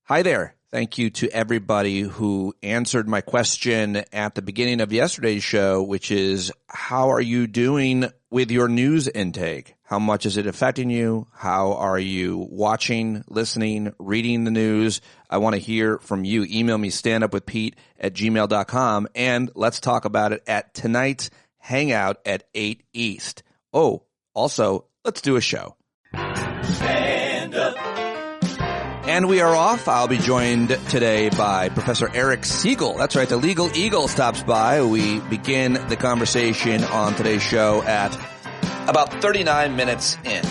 Hi there. Thank you to everybody who answered my question at the beginning of yesterday's show, which is, how are you doing with your news intake? How much is it affecting you? How are you watching, listening, reading the news? I want to hear from you. Email me standupwithpete@gmail.com, and let's talk about it at tonight's Hangout at 8 East. Oh, also, let's do a show. Stand up. And we are off. I'll be joined today by Professor Eric Segall. That's right, the Legal Eagle stops by. We begin the conversation on today's show at about 39 minutes in.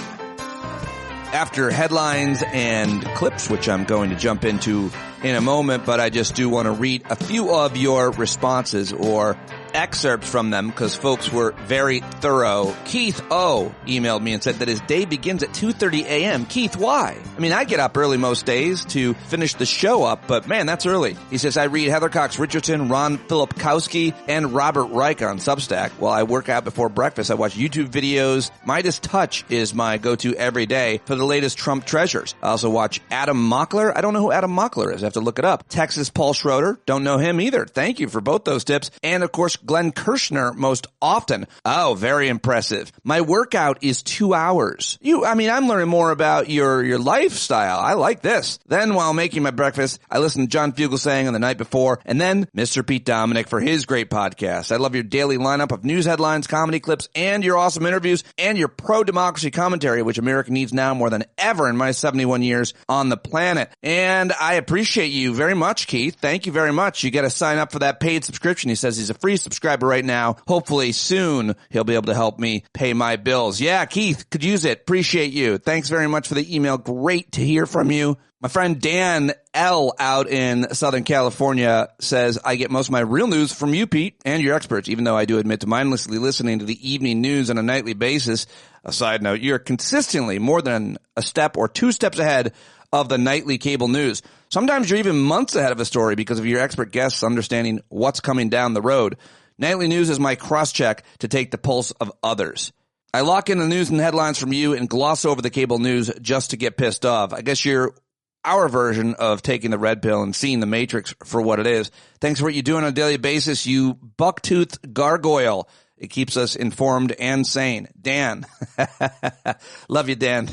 After headlines and clips, which I'm going to jump into in a moment, but I just do want to read a few of your responses or excerpts from them because folks were very thorough. Keith O. emailed me and said that his day begins at 2:30 a.m. Keith, why? I mean, I get up early most days to finish the show up, but man, that's early. He says, I read Heather Cox Richardson, Ron Filipkowski, and Robert Reich on Substack. While I work out before breakfast, I watch YouTube videos. Midas Touch is my go-to every day for the latest Trump treasures. I also watch Adam Mockler. I don't know who Adam Mockler is. I have to look it up. Texas Paul Schroeder. Don't know him either. Thank you for both those tips. And of course, Glenn Kirshner most often. Oh, very impressive. My workout is 2 hours. I'm learning more about your lifestyle. I like this. Then while making my breakfast, I listen to John Fugelsang on the night before, and then Mr. Pete Dominick for his great podcast. I love your daily lineup of news headlines, comedy clips, and your awesome interviews, and your pro-democracy commentary, which America needs now more than ever in my 71 years on the planet. And I appreciate you very much, Keith. Thank you very much. You got to sign up for that paid subscription. He says he's a free subscriber right now. Hopefully soon he'll be able to help me pay my bills. Yeah, Keith, could use it. Appreciate you. Thanks very much for the email. Great to hear from you. My friend Dan L. out in Southern California says, I get most of my real news from you, Pete, and your experts, even though I do admit to mindlessly listening to the evening news on a nightly basis. A side note, you're consistently more than a step or two steps ahead of the nightly cable news. Sometimes you're even months ahead of a story because of your expert guests understanding what's coming down the road. Nightly news is my cross-check to take the pulse of others. I lock in the news and headlines from you and gloss over the cable news just to get pissed off. I guess you're our version of taking the red pill and seeing the Matrix for what it is. Thanks for what you do on a daily basis, you buck-toothed gargoyle. It keeps us informed and sane. Dan. Love you, Dan.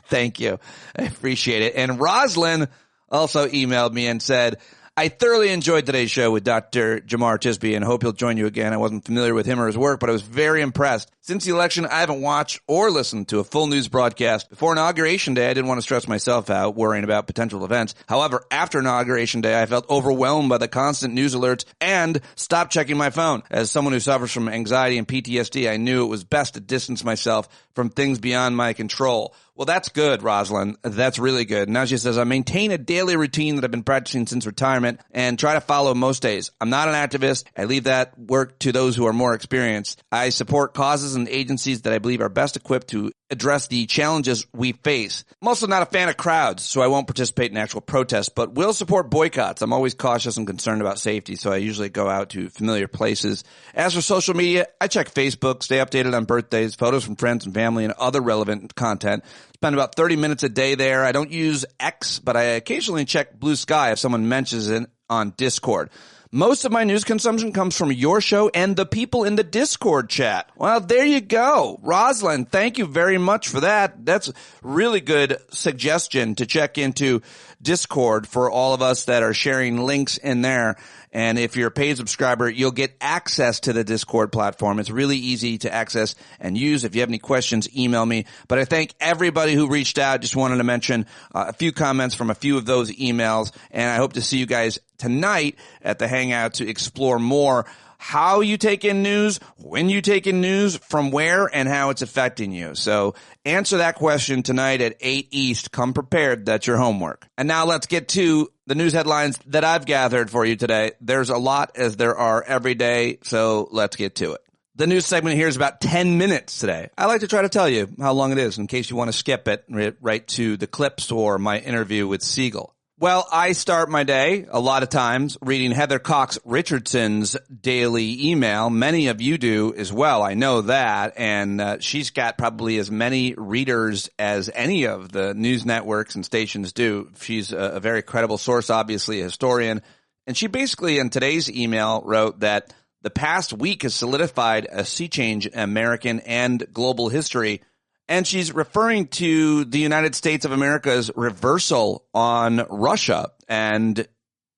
Thank you. I appreciate it. And Roslyn also emailed me and said, I thoroughly enjoyed today's show with Dr. Jamar Tisby and hope he'll join you again. I wasn't familiar with him or his work, but I was very impressed. Since the election, I haven't watched or listened to a full news broadcast. Before Inauguration Day, I didn't want to stress myself out worrying about potential events. However, after Inauguration Day, I felt overwhelmed by the constant news alerts and stopped checking my phone. As someone who suffers from anxiety and PTSD, I knew it was best to distance myself from things beyond my control. Well, that's good, Rosalind. That's really good. Now she says, I maintain a daily routine that I've been practicing since retirement and try to follow most days. I'm not an activist. I leave that work to those who are more experienced. I support causes and agencies that I believe are best equipped to address the challenges we face. I'm also not a fan of crowds, so I won't participate in actual protests, but will support boycotts. I'm always cautious and concerned about safety, so I usually go out to familiar places. As for social media, I check Facebook, stay updated on birthdays, photos from friends and family, and other relevant content. Spend about 30 minutes a day there. I don't use X, but I occasionally check Blue Sky if someone mentions it on Discord. Most of my news consumption comes from your show and the people in the Discord chat. Well, there you go. Rosalind, thank you very much for that. That's really good suggestion to check into Discord for all of us that are sharing links in there. And if you're a paid subscriber, you'll get access to the Discord platform. It's really easy to access and use. If you have any questions, email me. But I thank everybody who reached out. Just wanted to mention a few comments from a few of those emails. And I hope to see you guys tonight at the Hangout to explore more how you take in news, when you take in news, from where, and how it's affecting you. So answer that question tonight at 8 East. Come prepared. That's your homework. And now let's get to the news headlines that I've gathered for you today. There's a lot, as there are every day, so let's get to it. The news segment here is about 10 minutes today. I like to try to tell you how long it is in case you want to skip it right to the clips or my interview with Segall. Well, I start my day a lot of times reading Heather Cox Richardson's daily email. Many of you do as well. I know that. And she's got probably as many readers as any of the news networks and stations do. She's a very credible source, obviously a historian. And she basically in today's email wrote that the past week has solidified a sea change in American and global history. And she's referring to the United States of America's reversal on Russia and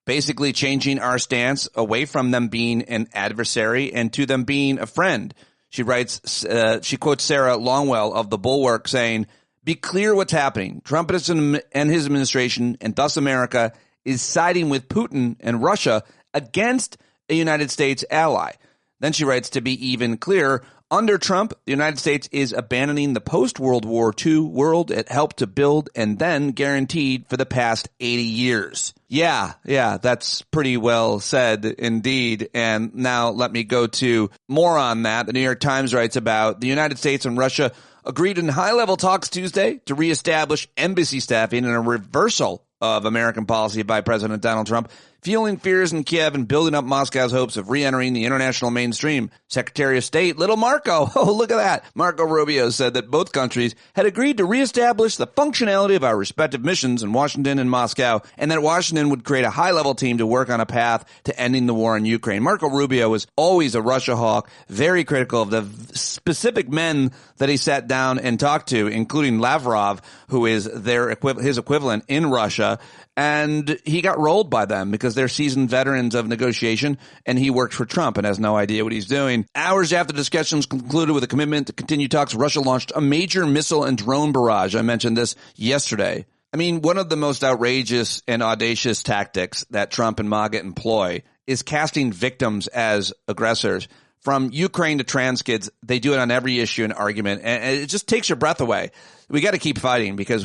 basically changing our stance away from them being an adversary and to them being a friend. She writes, she quotes Sarah Longwell of The Bulwark saying, "Be clear what's happening. Trump and his administration, and thus America, is siding with Putin and Russia against a United States ally." Then she writes, "To be even clearer, under Trump, the United States is abandoning the post-World War II world it helped to build and then guaranteed for the past 80 years. Yeah, that's pretty well said indeed. And now let me go to more on that. The New York Times writes about the United States and Russia agreed in high-level talks Tuesday to reestablish embassy staffing and a reversal of American policy by President Donald Trump, fueling fears in Kiev and building up Moscow's hopes of re-entering the international mainstream. Secretary of State, little Marco, oh, look at that. Marco Rubio said that both countries had agreed to reestablish the functionality of our respective missions in Washington and Moscow, and that Washington would create a high-level team to work on a path to ending the war in Ukraine. Marco Rubio was always a Russia hawk, very critical of the specific men that he sat down and talked to, including Lavrov, who is his equivalent in Russia. And he got rolled by them because they're seasoned veterans of negotiation, and he works for Trump and has no idea what he's doing. Hours after discussions concluded with a commitment to continue talks, Russia launched a major missile and drone barrage. I mentioned this yesterday. I mean, one of the most outrageous and audacious tactics that Trump and MAGA employ is casting victims as aggressors. From Ukraine to trans kids, they do it on every issue and argument, and it just takes your breath away. We got to keep fighting because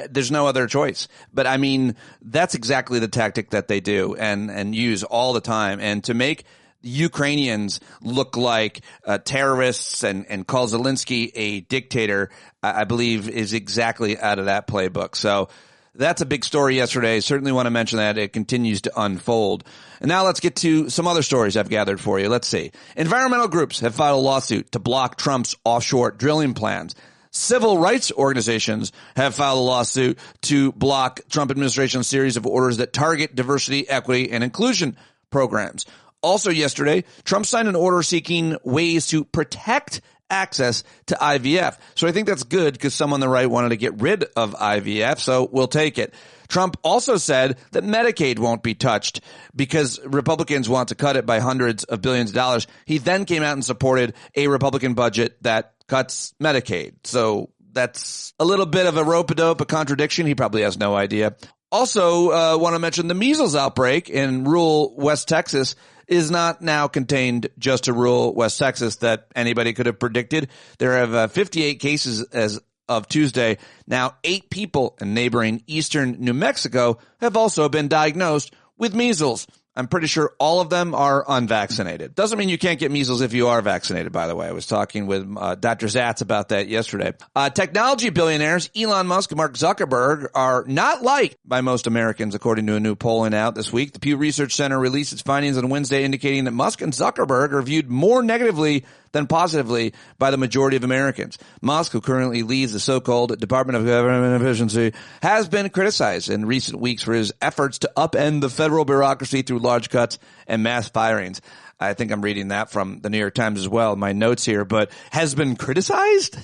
there's no other choice. But I mean, that's exactly the tactic that they do and use all the time. And to make Ukrainians look like terrorists and call Zelensky a dictator, I believe is exactly out of that playbook. So that's a big story yesterday. Certainly want to mention that. It continues to unfold. And now let's get to some other stories I've gathered for you. Let's see. Environmental groups have filed a lawsuit to block Trump's offshore drilling plans. Civil rights organizations have filed a lawsuit to block Trump administration's series of orders that target diversity, equity, and inclusion programs. Also yesterday, Trump signed an order seeking ways to protect access to IVF. So I think that's good because some on the right wanted to get rid of IVF, so we'll take it. Trump also said that Medicaid won't be touched because Republicans want to cut it by hundreds of billions of dollars. He then came out and supported a Republican budget that cuts Medicaid. So that's a little bit of a rope-a-dope, a contradiction. He probably has no idea. Also, want to mention the measles outbreak in rural West Texas is not now contained just to rural West Texas that anybody could have predicted. There have 58 cases as of Tuesday. Now, 8 people in neighboring eastern New Mexico have also been diagnosed with measles. I'm pretty sure all of them are unvaccinated. Doesn't mean you can't get measles if you are vaccinated, by the way. I was talking with Dr. Zatz about that yesterday. Technology billionaires Elon Musk and Mark Zuckerberg are not liked by most Americans, according to a new polling out this week. The Pew Research Center released its findings on Wednesday, indicating that Musk and Zuckerberg are viewed more negatively than positively by the majority of Americans. Musk, who currently leads the so-called Department of Government Efficiency, has been criticized in recent weeks for his efforts to upend the federal bureaucracy through large cuts and mass firings. I think I'm reading that from the New York Times as well, my notes here, but has been criticized?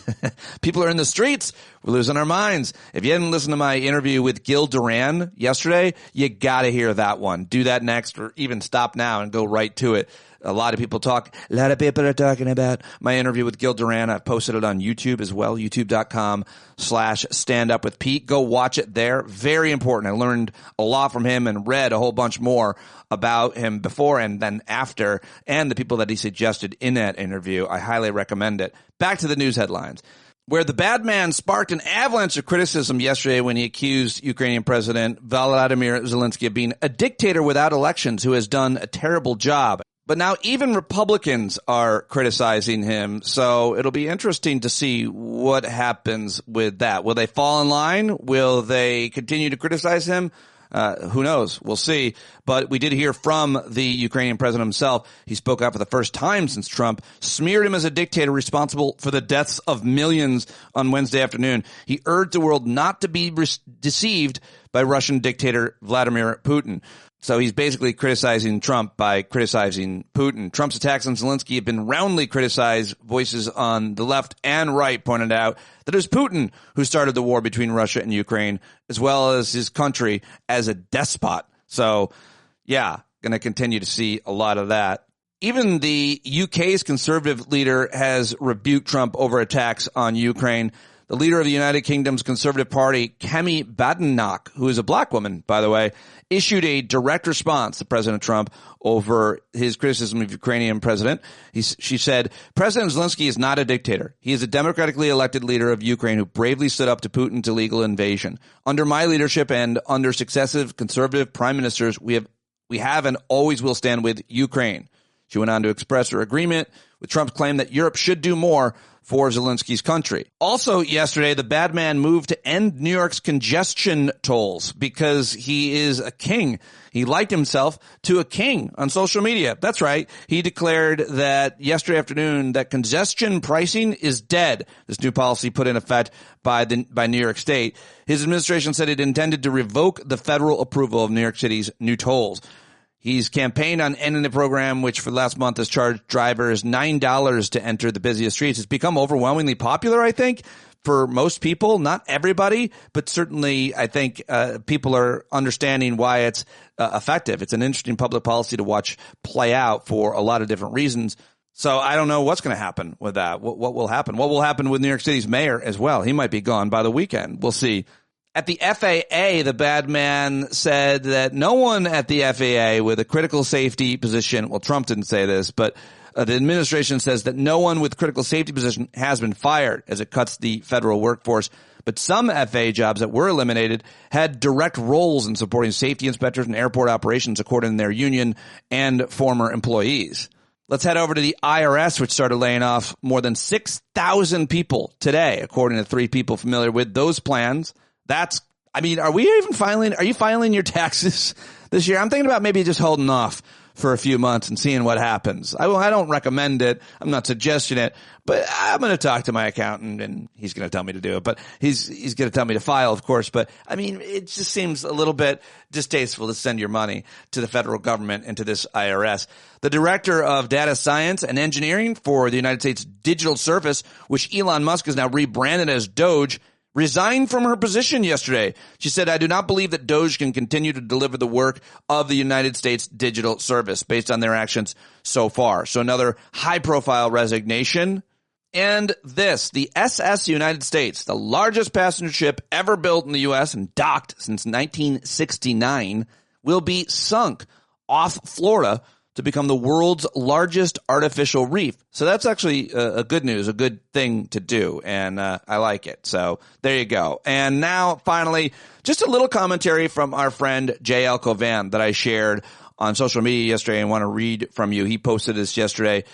People are in the streets. We're losing our minds. If you hadn't listened to my interview with Gil Duran yesterday, you gotta hear that one. Do that next or even stop now and go right to it. A lot of people are talking about my interview with Gil Duran. I've posted it on YouTube as well, youtube.com/standupwithpete. Go watch it there. Very important. I learned a lot from him and read a whole bunch more about him before and then after, and the people that he suggested in that interview. I highly recommend it. Back to the news headlines, where the bad man sparked an avalanche of criticism yesterday when he accused Ukrainian President Volodymyr Zelensky of being a dictator without elections who has done a terrible job. But now even Republicans are criticizing him, so it'll be interesting to see what happens with that. Will they fall in line? Will they continue to criticize him? Who knows? We'll see. But we did hear from the Ukrainian president himself. He spoke out for the first time since Trump smeared him as a dictator responsible for the deaths of millions on Wednesday afternoon. He urged the world not to be deceived by Russian dictator Vladimir Putin. So he's basically criticizing Trump by criticizing Putin. Trump's attacks on Zelensky have been roundly criticized. Voices on the left and right pointed out that it was Putin who started the war between Russia and Ukraine, as well as his country as a despot. So, yeah, going to continue to see a lot of that. Even the UK's conservative leader has rebuked Trump over attacks on Ukraine. The leader of the United Kingdom's Conservative Party, Kemi Badenoch, who is a black woman, by the way, issued a direct response to President Trump over his criticism of Ukrainian president. She said, President Zelensky is not a dictator. He is a democratically elected leader of Ukraine who bravely stood up to Putin's illegal invasion. Under my leadership and under successive conservative prime ministers, we have and always will stand with Ukraine. She went on to express her agreement with Trump's claim that Europe should do more for Zelensky's country. Also yesterday, the bad man moved to end New York's congestion tolls because he is a king. He liked himself to a king on social media. That's right. He declared that yesterday afternoon that congestion pricing is dead. This new policy put in effect by New York State. His administration said it intended to revoke the federal approval of New York City's new tolls. He's campaigned on ending the program, which for the last month has charged drivers $9 to enter the busiest streets. It's become overwhelmingly popular, I think, for most people. Not everybody, but certainly I think people are understanding why it's effective. It's an interesting public policy to watch play out for a lot of different reasons. So I don't know what's going to happen with that. What will happen? What will happen with New York City's mayor as well? He might be gone by the weekend. We'll see. At the FAA, the bad man said that no one at the FAA with a critical safety position, well, Trump didn't say this, but the administration says that no one with critical safety position has been fired as it cuts the federal workforce. But some FAA jobs that were eliminated had direct roles in supporting safety inspectors and airport operations, according to their union and former employees. Let's head over to the IRS, which started laying off more than 6,000 people today, according to 3 people familiar with those plans. Are you filing your taxes this year? I'm thinking about maybe just holding off for a few months and seeing what happens. I don't recommend it. I'm not suggesting it, but I'm going to talk to my accountant and he's going to tell me to do it. But he's going to tell me to file, of course. But I mean, it just seems a little bit distasteful to send your money to the federal government and to this IRS. The director of data science and engineering for the United States Digital Service, which Elon Musk has now rebranded as Doge, resigned from her position yesterday. She said, I do not believe that Doge can continue to deliver the work of the United States Digital Service based on their actions so far. So another high-profile resignation. And this, the SS United States, the largest passenger ship ever built in the U.S. and docked since 1969, will be sunk off Florida to become the world's largest artificial reef. So that's actually a good news, a good thing to do, and I like it. So there you go. And now, finally, just a little commentary from our friend J.L. Cauvin that I shared on social media yesterday and want to read from you. He posted this yesterday.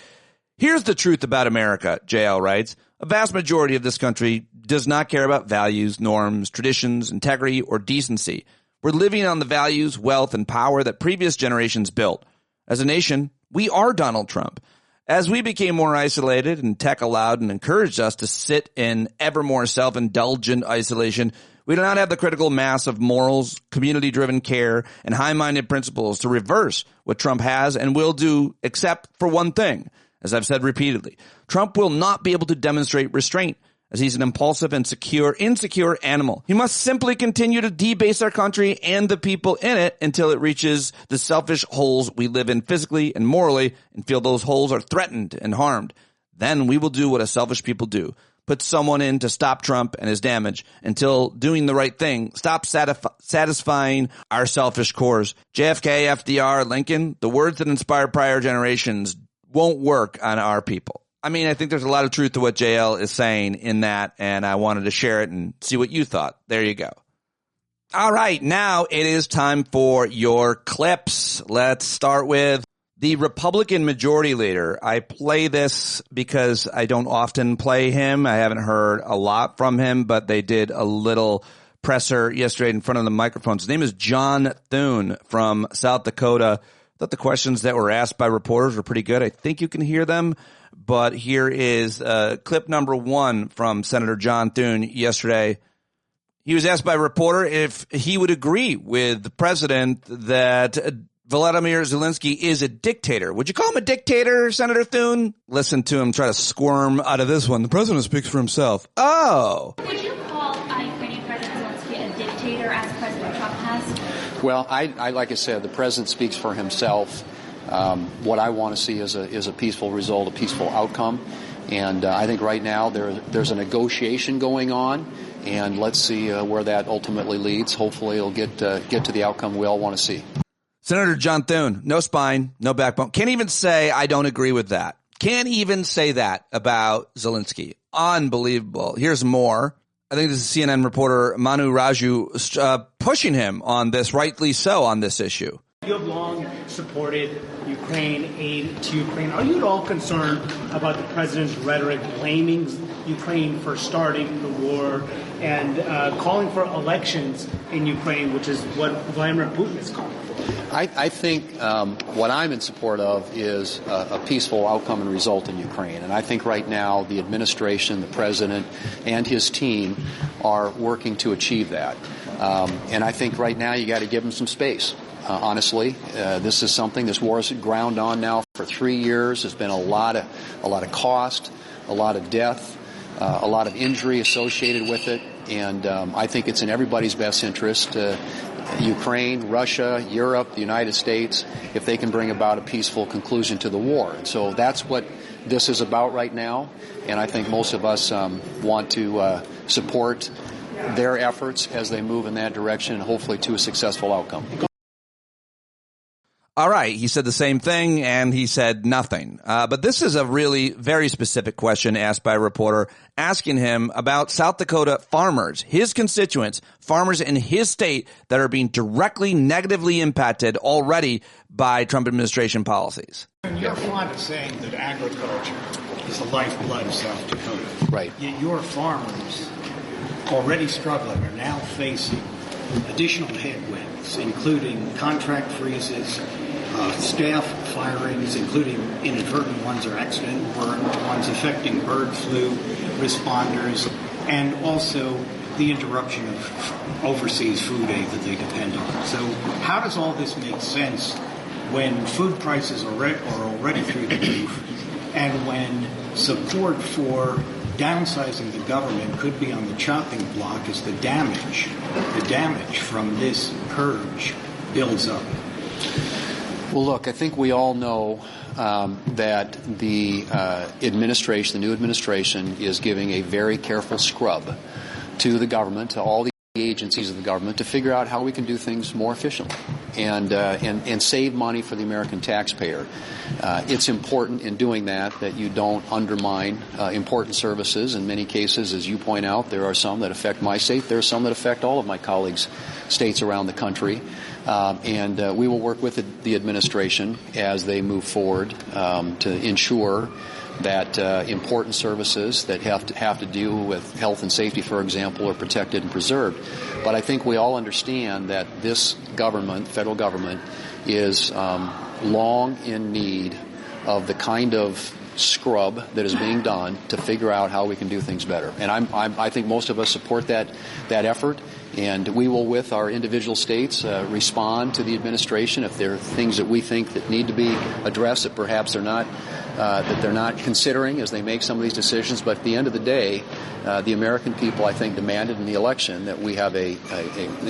Here's the truth about America, J.L. writes. A vast majority of this country does not care about values, norms, traditions, integrity, or decency. We're living on the values, wealth, and power that previous generations built. As a nation, we are Donald Trump. As we became more isolated and tech allowed and encouraged us to sit in ever more self-indulgent isolation, we do not have the critical mass of morals, community-driven care, and high-minded principles to reverse what Trump has and will do, except for one thing. As I've said repeatedly, Trump will not be able to demonstrate restraint, as he's an impulsive and insecure animal. He must simply continue to debase our country and the people in it until it reaches the selfish holes we live in physically and morally and feel those holes are threatened and harmed. Then we will do what a selfish people do. Put someone in to stop Trump and his damage until doing the right thing stops satisfying our selfish cores. JFK, FDR, Lincoln, the words that inspired prior generations won't work on our people. I mean, I think there's a lot of truth to what JL is saying in that, and I wanted to share it and see what you thought. There you go. All right, now it is time for your clips. Let's start with the Republican Majority Leader. I play this because I don't often play him. I haven't heard a lot from him, but they did a little presser yesterday in front of the microphones. His name is John Thune from South Dakota. I thought the questions that were asked by reporters were pretty good. I think you can hear them, but here is clip number 1 from Senator John Thune yesterday. He was asked by a reporter if he would agree with the president that Volodymyr Zelensky is a dictator. Would you call him a dictator, Senator Thune? Listen to him try to squirm out of this one. The president speaks for himself. Oh. Would you call Ukrainian President Zelensky a dictator, as President Trump has? Well, I like I said, the president speaks for himself. What I want to see is a peaceful result, a peaceful outcome. And I think right now there's a negotiation going on, and let's see where that ultimately leads. Hopefully it'll get to the outcome we all want to see. Senator John Thune, no spine, no backbone. Can't even say I don't agree with that. Can't even say that about Zelensky. Unbelievable. Here's more. I think this is CNN reporter Manu Raju pushing him on this, rightly so, on this issue. You have long supported Ukraine, aid to Ukraine. Are you at all concerned about the president's rhetoric blaming Ukraine for starting the war and calling for elections in Ukraine, which is what Vladimir Putin is calling for? I think what I'm in support of is a peaceful outcome and result in Ukraine. And I think right now the administration, the president, and his team are working to achieve that. And I think right now you got to give them some space. Honestly, this war is ground on now for 3 years. There's been a lot of cost, a lot of death, a lot of injury associated with it, and I think it's in everybody's best interest, Ukraine, Russia, Europe, the United States, if they can bring about a peaceful conclusion to the war. And so that's what this is about right now, and I think most of us want to support their efforts as they move in that direction and hopefully to a successful outcome. All right. He said the same thing, and he said nothing. But this is a really very specific question asked by a reporter asking him about South Dakota farmers, his constituents, farmers in his state that are being directly negatively impacted already by Trump administration policies. And you're fond of saying that agriculture is the lifeblood of South Dakota. Right. Yet your farmers, already struggling, are now facing additional headwinds, including contract freezes, staff firings, including inadvertent ones or accident ones affecting bird flu responders, and also the interruption of overseas food aid that they depend on. So how does all this make sense when food prices are already through the roof, and when support for downsizing the government could be on the chopping block as the damage from this purge builds up? Well, look, I think we all know that the administration, the new administration, is giving a very careful scrub to the government, to all the agencies of the government, to figure out how we can do things more efficiently and save money for the American taxpayer. It's important in doing that you don't undermine important services. In many cases, as you point out, there are some that affect my state. There are some that affect all of my colleagues' states around the country. And we will work with the administration as they move forward to ensure that important services that have to do with health and safety, for example, are protected and preserved. But I think we all understand that this government, federal government, is long in need of the kind of scrub that is being done to figure out how we can do things better. And I think most of us support that effort. And we will, with our individual states, respond to the administration if there are things that we think that need to be addressed that perhaps they're not considering as they make some of these decisions. But at the end of the day, the American people, I think, demanded in the election that we have a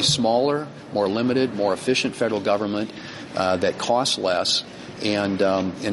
smaller, more limited, more efficient federal government that costs less and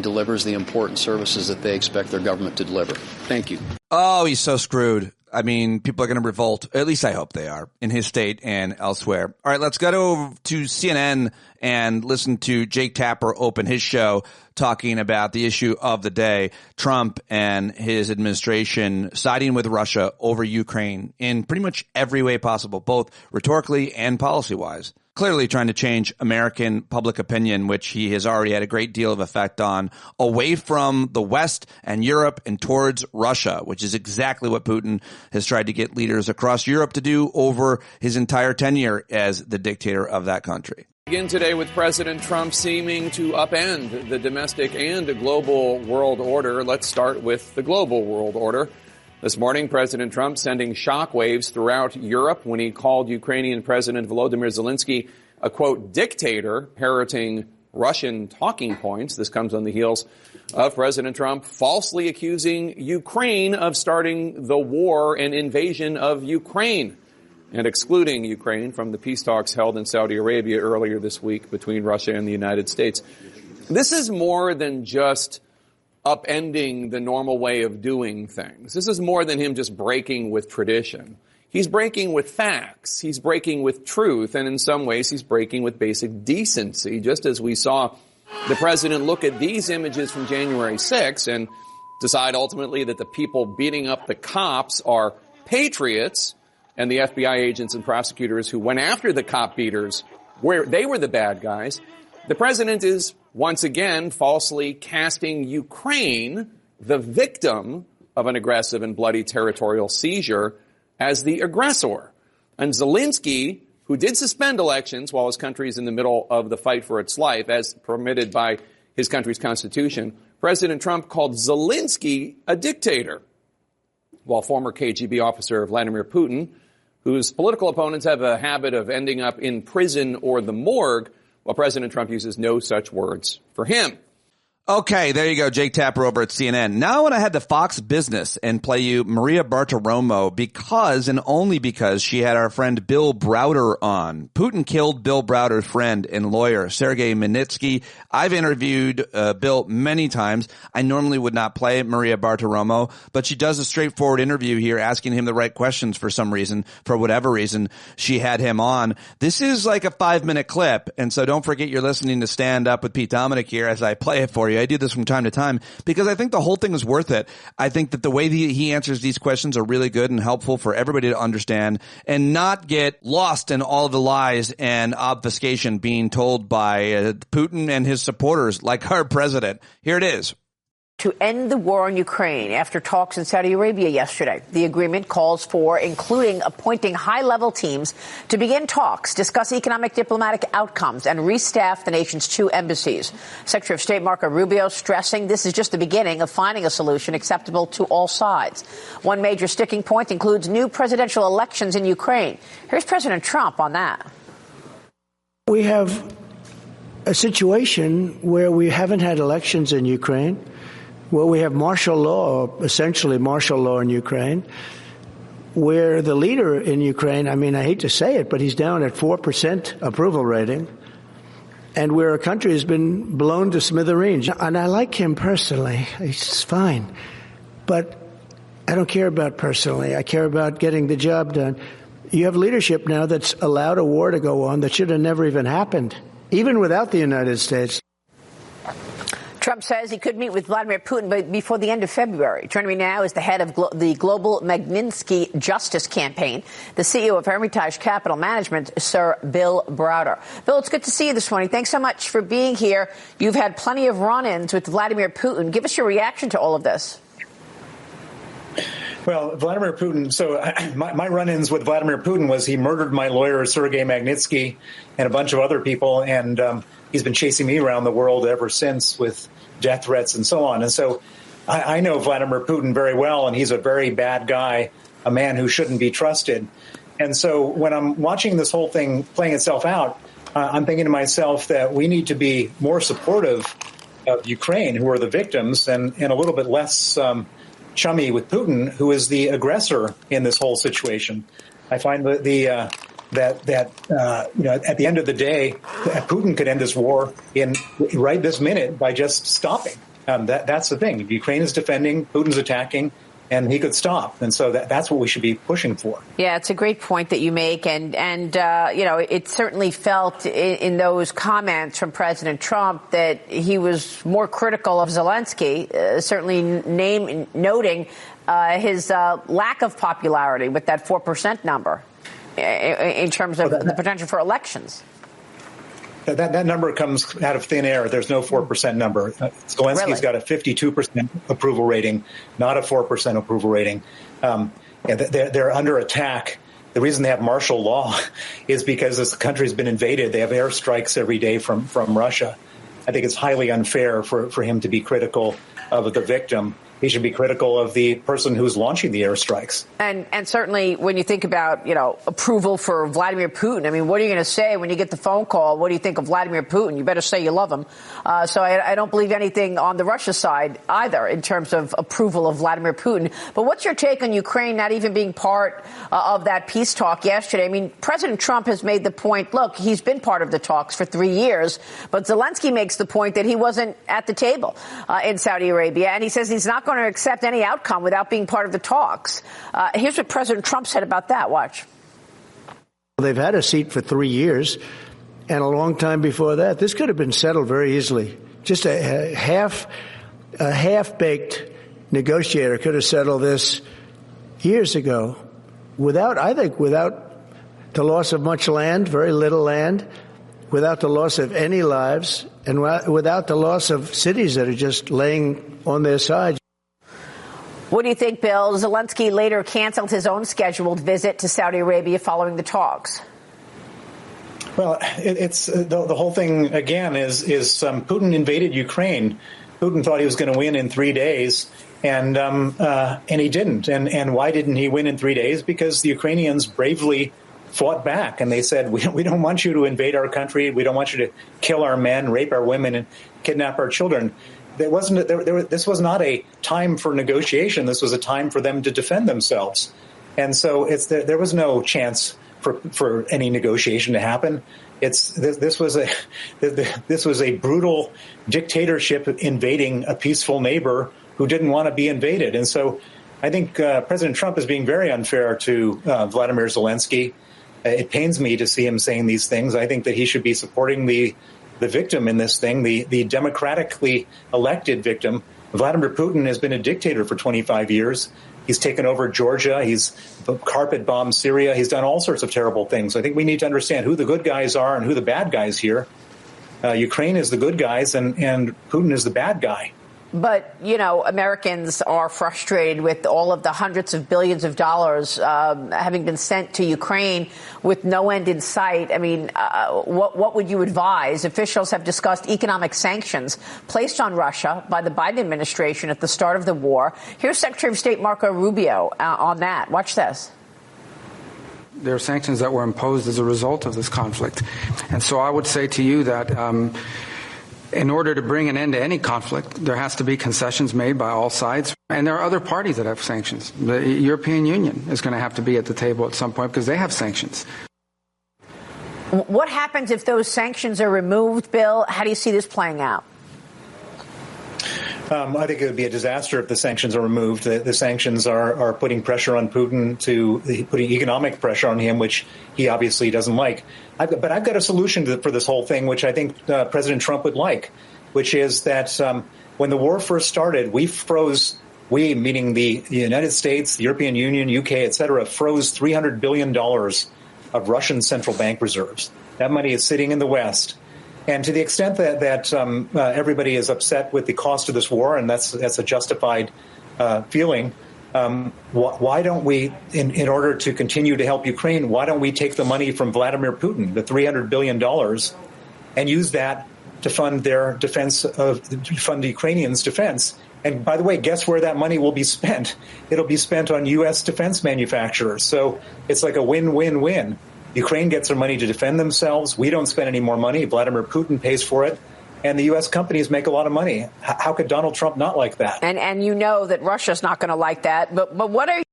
delivers the important services that they expect their government to deliver. Thank you. Oh, he's so screwed. I mean, people are going to revolt. At least I hope they are in his state and elsewhere. All right, let's go to CNN and listen to Jake Tapper open his show talking about the issue of the day, Trump and his administration siding with Russia over Ukraine in pretty much every way possible, both rhetorically and policy-wise. clearly trying to change American public opinion, which he has already had a great deal of effect on, away from the West and Europe and towards Russia, which is exactly what Putin has tried to get leaders across Europe to do over his entire tenure as the dictator of that country. Begin today with President Trump seeming to upend the domestic and global world order. Let's start with the global world order. This morning, President Trump sending shockwaves throughout Europe when he called Ukrainian President Volodymyr Zelensky a, quote, dictator, parroting Russian talking points. This comes on the heels of President Trump falsely accusing Ukraine of starting the war and invasion of Ukraine, and excluding Ukraine from the peace talks held in Saudi Arabia earlier this week between Russia and the United States. This is more than just upending the normal way of doing things. This is more than him just breaking with tradition. He's breaking with facts. He's breaking with truth. And in some ways, he's breaking with basic decency, just as we saw the president look at these images from January 6th and decide ultimately that the people beating up the cops are patriots, and the FBI agents and prosecutors who went after the cop beaters, where they were the bad guys. The president is once again falsely casting Ukraine, the victim of an aggressive and bloody territorial seizure, as the aggressor. And Zelensky, who did suspend elections while his country is in the middle of the fight for its life, as permitted by his country's constitution, President Trump called Zelensky a dictator, while former KGB officer Vladimir Putin, whose political opponents have a habit of ending up in prison or the morgue, while President Trump uses no such words for him. Okay, there you go, Jake Tapper over at CNN. Now I want to head to Fox Business and play you Maria Bartiromo because and only because she had our friend Bill Browder on. Putin killed Bill Browder's friend and lawyer, Sergei Magnitsky. I've interviewed Bill many times. I normally would not play Maria Bartiromo, but she does a straightforward interview here asking him the right questions for some reason, for whatever reason she had him on. This is like a 5-minute clip, and so don't forget you're listening to Stand Up with Pete Dominick here as I play it for you. I do this from time to time because I think the whole thing is worth it. I think that the way he answers these questions are really good and helpful for everybody to understand and not get lost in all the lies and obfuscation being told by Putin and his supporters like our president. Here it is. To end the war in Ukraine after talks in Saudi Arabia yesterday. The agreement calls for including appointing high-level teams to begin talks, discuss economic diplomatic outcomes, and restaff the nation's 2 embassies. Secretary of State Marco Rubio stressing this is just the beginning of finding a solution acceptable to all sides. One major sticking point includes new presidential elections in Ukraine. Here's President Trump on that. We have a situation where we haven't had elections in Ukraine. Well, we have martial law, essentially martial law in Ukraine, where the leader in Ukraine, I mean, I hate to say it, but he's down at 4% approval rating, and where a country has been blown to smithereens. And I like him personally. He's fine. But I don't care about personally. I care about getting the job done. You have leadership now that's allowed a war to go on that should have never even happened, even without the United States. Trump says he could meet with Vladimir Putin before the end of February. Joining me now is the head of the Global Magnitsky Justice Campaign, the CEO of Hermitage Capital Management, Sir Bill Browder. Bill, it's good to see you this morning. Thanks so much for being here. You've had plenty of run-ins with Vladimir Putin. Give us your reaction to all of this. Well, Vladimir Putin, so my run-ins with Vladimir Putin was he murdered my lawyer, Sergei Magnitsky, and a bunch of other people, and he's been chasing me around the world ever since with death threats and so on. And so I know Vladimir Putin very well, and he's a very bad guy, a man who shouldn't be trusted. And so when I'm watching this whole thing playing itself out, I'm thinking to myself that we need to be more supportive of Ukraine, who are the victims, and a little bit less chummy with Putin, who is the aggressor in this whole situation. I find that at the end of the day, Putin could end this war in right this minute by just stopping. That's the thing. Ukraine is defending, Putin's attacking, and he could stop. And so that's what we should be pushing for. Yeah, it's a great point that you make. And it certainly felt in those comments from President Trump that he was more critical of Zelensky, certainly noting his lack of popularity with that 4% number in terms of the potential for elections. That number comes out of thin air. There's no 4% number. Zelensky's got a 52% approval rating, not a 4% approval rating. They're under attack. The reason they have martial law is because this country's been invaded. They have airstrikes every day from Russia. I think it's highly unfair for him to be critical of the victim. He should be critical of the person who's launching the airstrikes. And certainly when you think about, approval for Vladimir Putin, I mean, what are you going to say when you get the phone call? What do you think of Vladimir Putin? You better say you love him. So I don't believe anything on the Russia side either in terms of approval of Vladimir Putin. But what's your take on Ukraine not even being part of that peace talk yesterday? I mean, President Trump has made the point, look, he's been part of the talks for 3 years, but Zelensky makes the point that he wasn't at the table in Saudi Arabia, and he says he's not going to accept any outcome without being part of the talks. Here's what President Trump said about that. Watch. They've had a seat for 3 years, and a long time before that. This could have been settled very easily. Just a half-baked negotiator could have settled this years ago without the loss of much land, very little land, without the loss of any lives, and without the loss of cities that are just laying on their side. What do you think, Bill? Zelensky later canceled his own scheduled visit to Saudi Arabia following the talks. Well, it's the whole thing, again, is Putin invaded Ukraine. Putin thought he was going to win in 3 days, and he didn't. And why didn't he win in 3 days? Because the Ukrainians bravely fought back, and they said, we don't want you to invade our country. We don't want you to kill our men, rape our women, and kidnap our children. This was not a time for negotiation. This was a time for them to defend themselves. And so there was no chance for any negotiation to happen. This was a brutal dictatorship invading a peaceful neighbor who didn't want to be invaded. And so I think President Trump is being very unfair to Vladimir Zelensky. It pains me to see him saying these things. I think that he should be supporting the victim in this thing, the democratically elected victim. Vladimir Putin has been a dictator for 25 years. He's taken over Georgia. He's carpet bombed Syria. He's done all sorts of terrible things. I think we need to understand who the good guys are and who the bad guys here. Ukraine is the good guys and Putin is the bad guy. But, Americans are frustrated with all of the hundreds of billions of dollars having been sent to Ukraine with no end in sight. I mean, what would you advise? Officials have discussed economic sanctions placed on Russia by the Biden administration at the start of the war. Here's Secretary of State Marco Rubio on that. Watch this. There are sanctions that were imposed as a result of this conflict. And so I would say to you that in order to bring an end to any conflict, there has to be concessions made by all sides. And there are other parties that have sanctions. The European Union is going to have to be at the table at some point because they have sanctions. What happens if those sanctions are removed, Bill? How do you see this playing out? I think it would be a disaster if the sanctions are removed. The sanctions are putting pressure on Putin, putting economic pressure on him, which he obviously doesn't like. But I've got a solution for this whole thing, which I think President Trump would like, which is that when the war first started, we, meaning the United States, the European Union, UK, et cetera, froze $300 billion of Russian central bank reserves. That money is sitting in the West. And to the extent that everybody is upset with the cost of this war, and that's a justified feeling, why don't we, in order to continue to help Ukraine, why don't we take the money from Vladimir Putin, the $300 billion, and use that to fund their defense, fund the Ukrainians' defense? And by the way, guess where that money will be spent? It'll be spent on U.S. defense manufacturers. So it's like a win-win-win. Ukraine gets their money to defend themselves. We don't spend any more money. Vladimir Putin pays for it. And the U.S. companies make a lot of money. How could Donald Trump not like that? And you know that Russia's not going to like that. But what are you?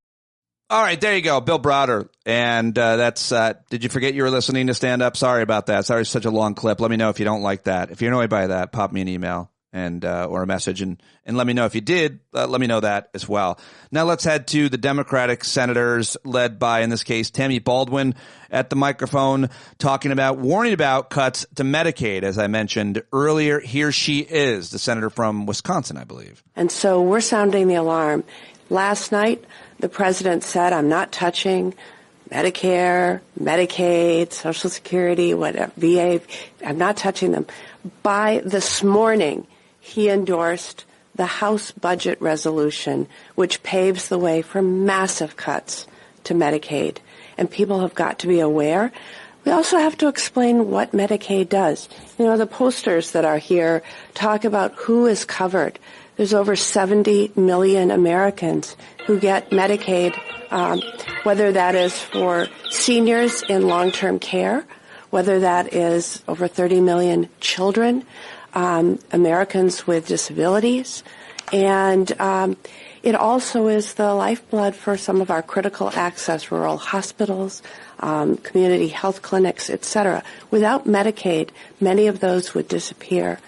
All right, there you go. Bill Browder. And that's did you forget you were listening to Stand Up? Sorry about that. Sorry, it's such a long clip. Let me know if you don't like that. If you're annoyed by that, pop me an email and or a message and let me know. If you did, let me know that as well. Now let's head to the Democratic senators led by, in this case, Tammy Baldwin at the microphone, warning about cuts to Medicaid. As I mentioned earlier, here she is, the senator from Wisconsin, I believe. And so we're sounding the alarm. Last night, the president said, I'm not touching Medicare, Medicaid, Social Security, whatever, VA, I'm not touching them. By this morning, he endorsed the House budget resolution, which paves the way for massive cuts to Medicaid. And people have got to be aware. We also have to explain what Medicaid does. You know, the posters that are here talk about who is covered. There's over 70 million Americans who get Medicaid, whether that is for seniors in long-term care, whether that is over 30 million children, Americans with disabilities, and it also is the lifeblood for some of our critical access rural hospitals, community health clinics, etc. Without Medicaid, many of those would disappear.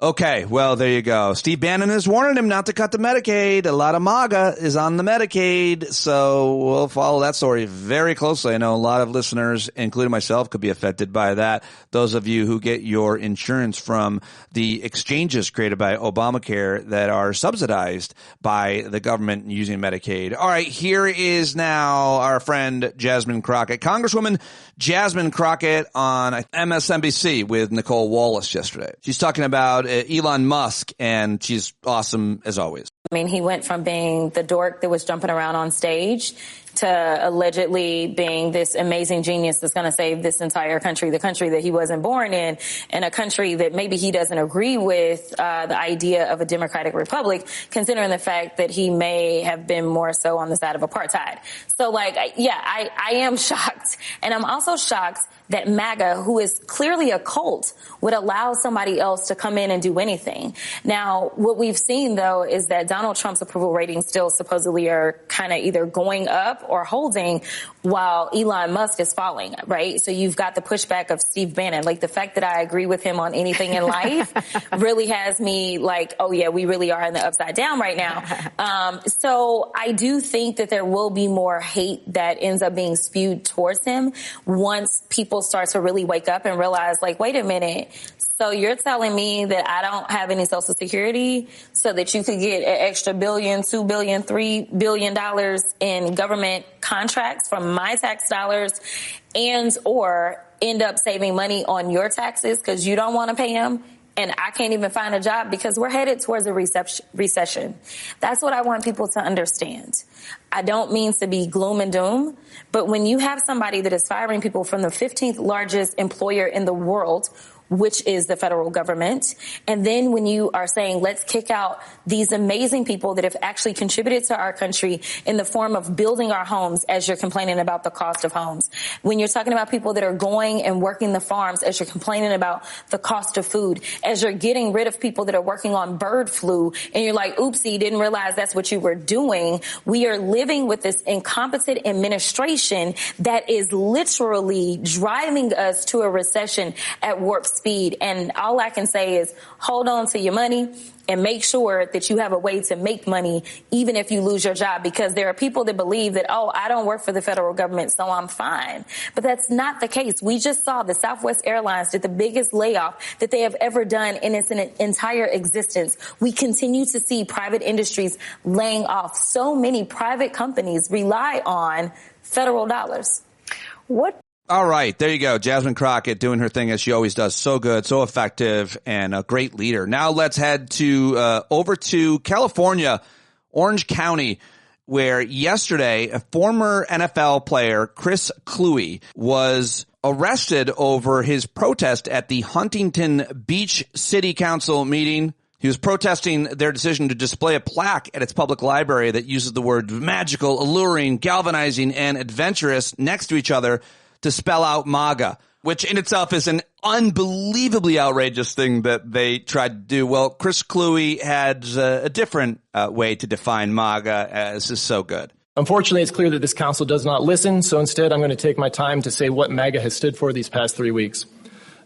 Okay, well, there you go. Steve Bannon is warning him not to cut the Medicaid. A lot of MAGA is on the Medicaid, so we'll follow that story very closely. I know a lot of listeners, including myself, could be affected by that. Those of you who get your insurance from the exchanges created by Obamacare that are subsidized by the government using Medicaid. All right, here is now our friend Jasmine Crockett. Congresswoman Jasmine Crockett on MSNBC with Nicole Wallace yesterday. She's talking about Elon Musk, and she's awesome as always. I mean, he went from being the dork that was jumping around on stage to allegedly being this amazing genius that's going to save this entire country, the country that he wasn't born in, and a country that maybe he doesn't agree with the idea of a democratic republic, considering the fact that he may have been more so on the side of apartheid. So, I am shocked. And I'm also shocked that MAGA, who is clearly a cult, would allow somebody else to come in and do anything. Now, what we've seen, though, is that Donald Trump's approval ratings still supposedly are kind of either going up or holding while Elon Musk is falling, right? So you've got the pushback of Steve Bannon. Like, the fact that I agree with him on anything in life really has me like, oh, yeah, we really are in the upside down right now. So I do think that there will be more hate that ends up being spewed towards him once people start to really wake up and realize, like, wait a minute. So you're telling me that I don't have any Social Security so that you could get an extra $1 billion, $2 billion, $3 billion in government contracts from my tax dollars and or end up saving money on your taxes because you don't want to pay them? And I can't even find a job because we're headed towards a recession. That's what I want people to understand. I don't mean to be gloom and doom, but when you have somebody that is firing people from the 15th largest employer in the world, which is the federal government. And then when you are saying, let's kick out these amazing people that have actually contributed to our country in the form of building our homes, as you're complaining about the cost of homes. When you're talking about people that are going and working the farms, as you're complaining about the cost of food, as you're getting rid of people that are working on bird flu, and you're like, oopsie, didn't realize that's what you were doing. We are living with this incompetent administration that is literally driving us to a recession at warp speed. And all I can say is hold on to your money and make sure that you have a way to make money even if you lose your job, because there are people that believe that, oh, I don't work for the federal government, so I'm fine. But that's not the case. We just saw the Southwest Airlines did the biggest layoff that they have ever done in its entire existence. We continue to see private industries laying off. So many private companies rely on federal dollars. All right, there you go. Jasmine Crockett doing her thing as she always does. So good, so effective, and a great leader. Now let's head to over to California, Orange County, where yesterday a former NFL player, Chris Cluey, was arrested over his protest at the Huntington Beach City Council meeting. He was protesting their decision to display a plaque at its public library that uses the word magical, alluring, galvanizing, and adventurous next to each other to spell out MAGA, which in itself is an unbelievably outrageous thing that they tried to do. Well, Chris Cluey had a different way to define MAGA. This is so good. Unfortunately, it's clear that this council does not listen, so instead I'm going to take my time to say what MAGA has stood for these past 3 weeks.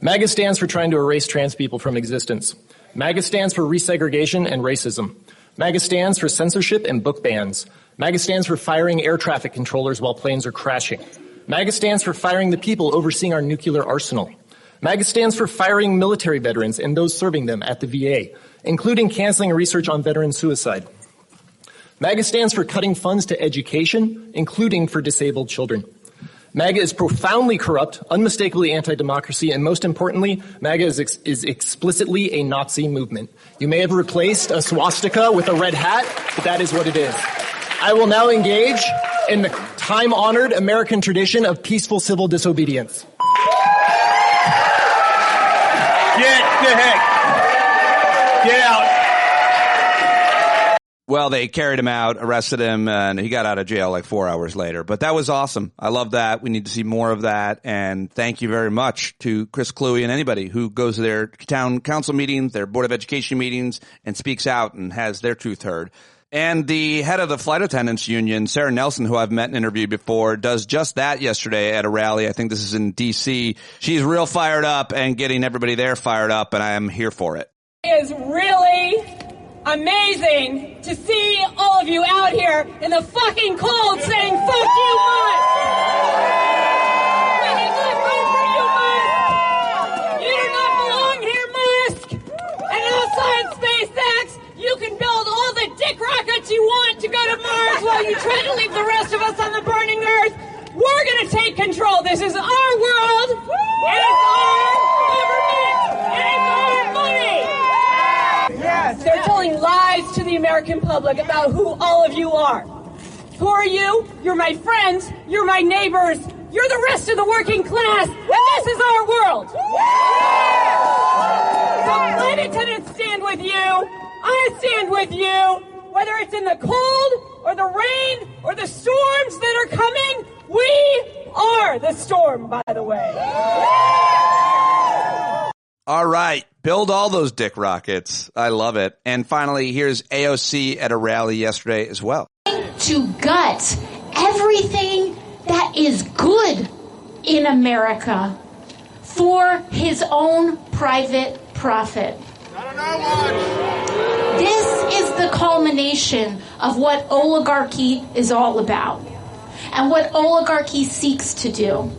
MAGA stands for trying to erase trans people from existence. MAGA stands for resegregation and racism. MAGA stands for censorship and book bans. MAGA stands for firing air traffic controllers while planes are crashing. MAGA stands for firing the people overseeing our nuclear arsenal. MAGA stands for firing military veterans and those serving them at the VA, including canceling research on veteran suicide. MAGA stands for cutting funds to education, including for disabled children. MAGA is profoundly corrupt, unmistakably anti-democracy, and most importantly, MAGA is explicitly a Nazi movement. You may have replaced a swastika with a red hat, but that is what it is. I will now engage in the time-honored American tradition of peaceful civil disobedience. Get out. Well, they carried him out, arrested him, and he got out of jail like 4 hours later. But that was awesome. I love that. We need to see more of that. And thank you very much to Chris Cluey and anybody who goes to their town council meetings, their Board of Education meetings, and speaks out and has their truth heard. And the head of the flight attendants union, Sarah Nelson, who I've met and interviewed before, does just that yesterday at a rally. I think this is in D.C. She's real fired up and getting everybody there fired up, and I am here for it. It is really amazing to see all of you out here in the fucking cold saying, fuck you, Musk! We did not vote for you, Musk! You do not belong here, Musk! And outside SpaceX, you can build all the dick rockets you want to go to Mars while you try to leave the rest of us on the burning Earth. We're going to take control. This is our world, and it's our government, and it's our money. Yes. They're telling lies to the American public about who all of you are. Who are you? You're my friends. You're my neighbors. You're the rest of the working class. And this is our world. So flight attendants stand with you. I stand with you. Whether it's in the cold or the rain or the storms that are coming, we are the storm, by the way. All right. Build all those dick rockets. I love it. And finally, here's AOC at a rally yesterday as well. To gut everything that is good in America for his own private profit. This is the culmination of what oligarchy is all about and what oligarchy seeks to do.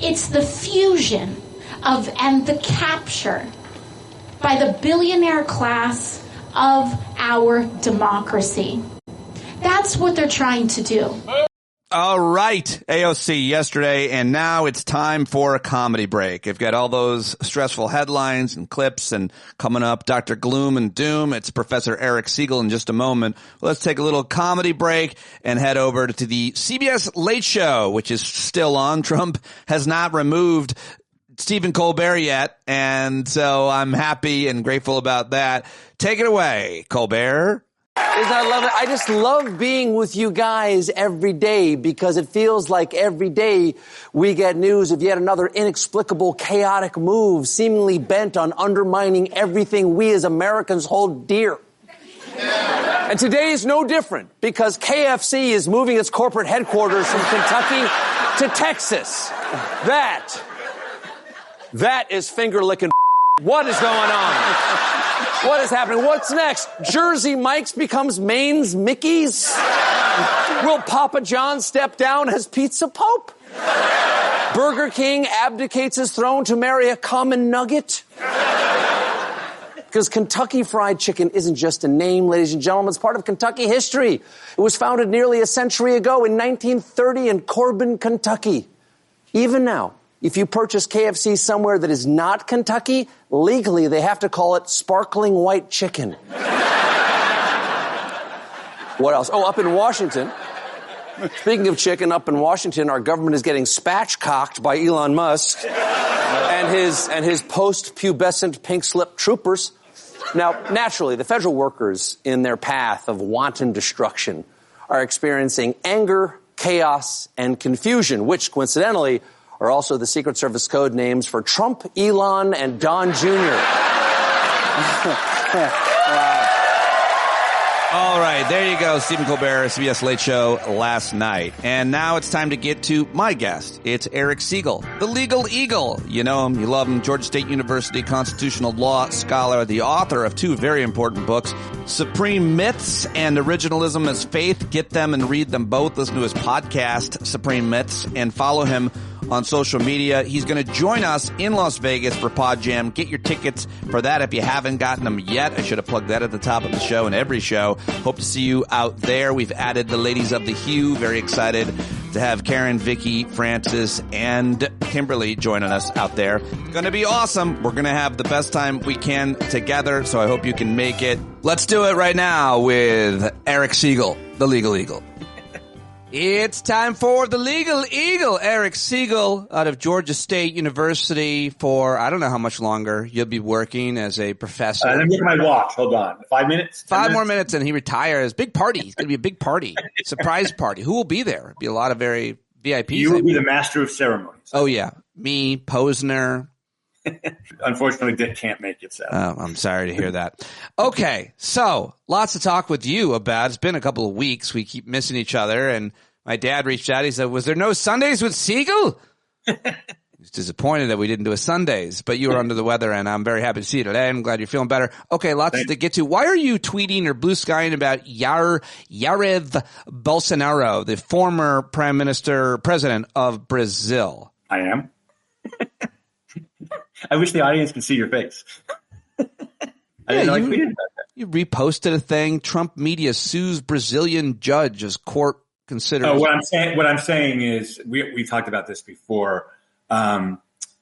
It's the fusion of and the capture by the billionaire class of our democracy. That's what they're trying to do. All right, AOC yesterday, and now it's time for a comedy break. I've got all those stressful headlines and clips, and coming up, Dr. Gloom and Doom. It's Professor Eric Segall in just a moment. Let's take a little comedy break and head over to the CBS Late Show, which is still on. Trump has not removed Stephen Colbert yet, and so I'm happy and grateful about that. Take it away, Colbert. I love it. I just love being with you guys every day because it feels like every day we get news of yet another inexplicable, chaotic move seemingly bent on undermining everything we as Americans hold dear. And today is no different because KFC is moving its corporate headquarters from Kentucky to Texas. That is finger-licking. What is going on? What is happening? What's next? Jersey Mike's becomes Maine's Mickey's? Will Papa John step down as Pizza Pope? Burger King abdicates his throne to marry a common nugget? Because Kentucky Fried Chicken isn't just a name, ladies and gentlemen. It's part of Kentucky history. It was founded nearly a century ago in 1930 in Corbin, Kentucky. Even now, if you purchase KFC somewhere that is not Kentucky, legally they have to call it sparkling white chicken. What else? Oh, up in Washington. Speaking of chicken, up in Washington, our government is getting spatchcocked by Elon Musk and his post-pubescent pink-slip troopers. Now, naturally, the federal workers in their path of wanton destruction are experiencing anger, chaos, and confusion, which, coincidentally, are also the Secret Service code names for Trump, Elon, and Don Jr. Wow. All right, there you go. Stephen Colbert, CBS Late Show last night. And now it's time to get to my guest. It's Eric Segall, the legal eagle. You know him, you love him. Georgia State University constitutional law scholar, the author of two very important books, Supreme Myths and Originalism as Faith. Get them and read them both. Listen to his podcast, Supreme Myths, and follow him on social media. He's going to join us in Las Vegas for PODJAM. Get your tickets for that if you haven't gotten them yet. I should have plugged that at the top of the show and every show. Hope to see you out there. We've added the Ladies of the Hue. Very excited to have Karen, Vicky, Francis, and Kimberly joining us out there. It's going to be awesome. We're going to have the best time we can together, so I hope you can make it. Let's do it right now with Eric Segall, the Legal Eagle. It's time for the Legal Eagle. Eric Segall out of Georgia State University for, I don't know how much longer you'll be working as a professor. Let me look at my watch. Hold on. 5 minutes? 5 more minutes and he retires. Big party. It's going to be a big party. Surprise party. Who will be there? It'll be a lot of very VIPs. You will be the master of ceremonies. Oh, yeah. Me, Posner. Unfortunately, Dick can't make it, so. Oh, I'm sorry to hear that. Okay, so lots to talk with you about. It's been a couple of weeks. We keep missing each other, and my dad reached out. He said, was there no Sundays with Segall? He's disappointed that we didn't do a Sundays, but you were under the weather, and I'm very happy to see you today. I'm glad you're feeling better. Okay, lots to get to. Why are you tweeting or blue skying about Jair Bolsonaro, the former president of Brazil? I am. I wish the audience could see your face. You reposted a thing. Trump media sues Brazilian judge as court considers. What I'm saying is we talked about this before.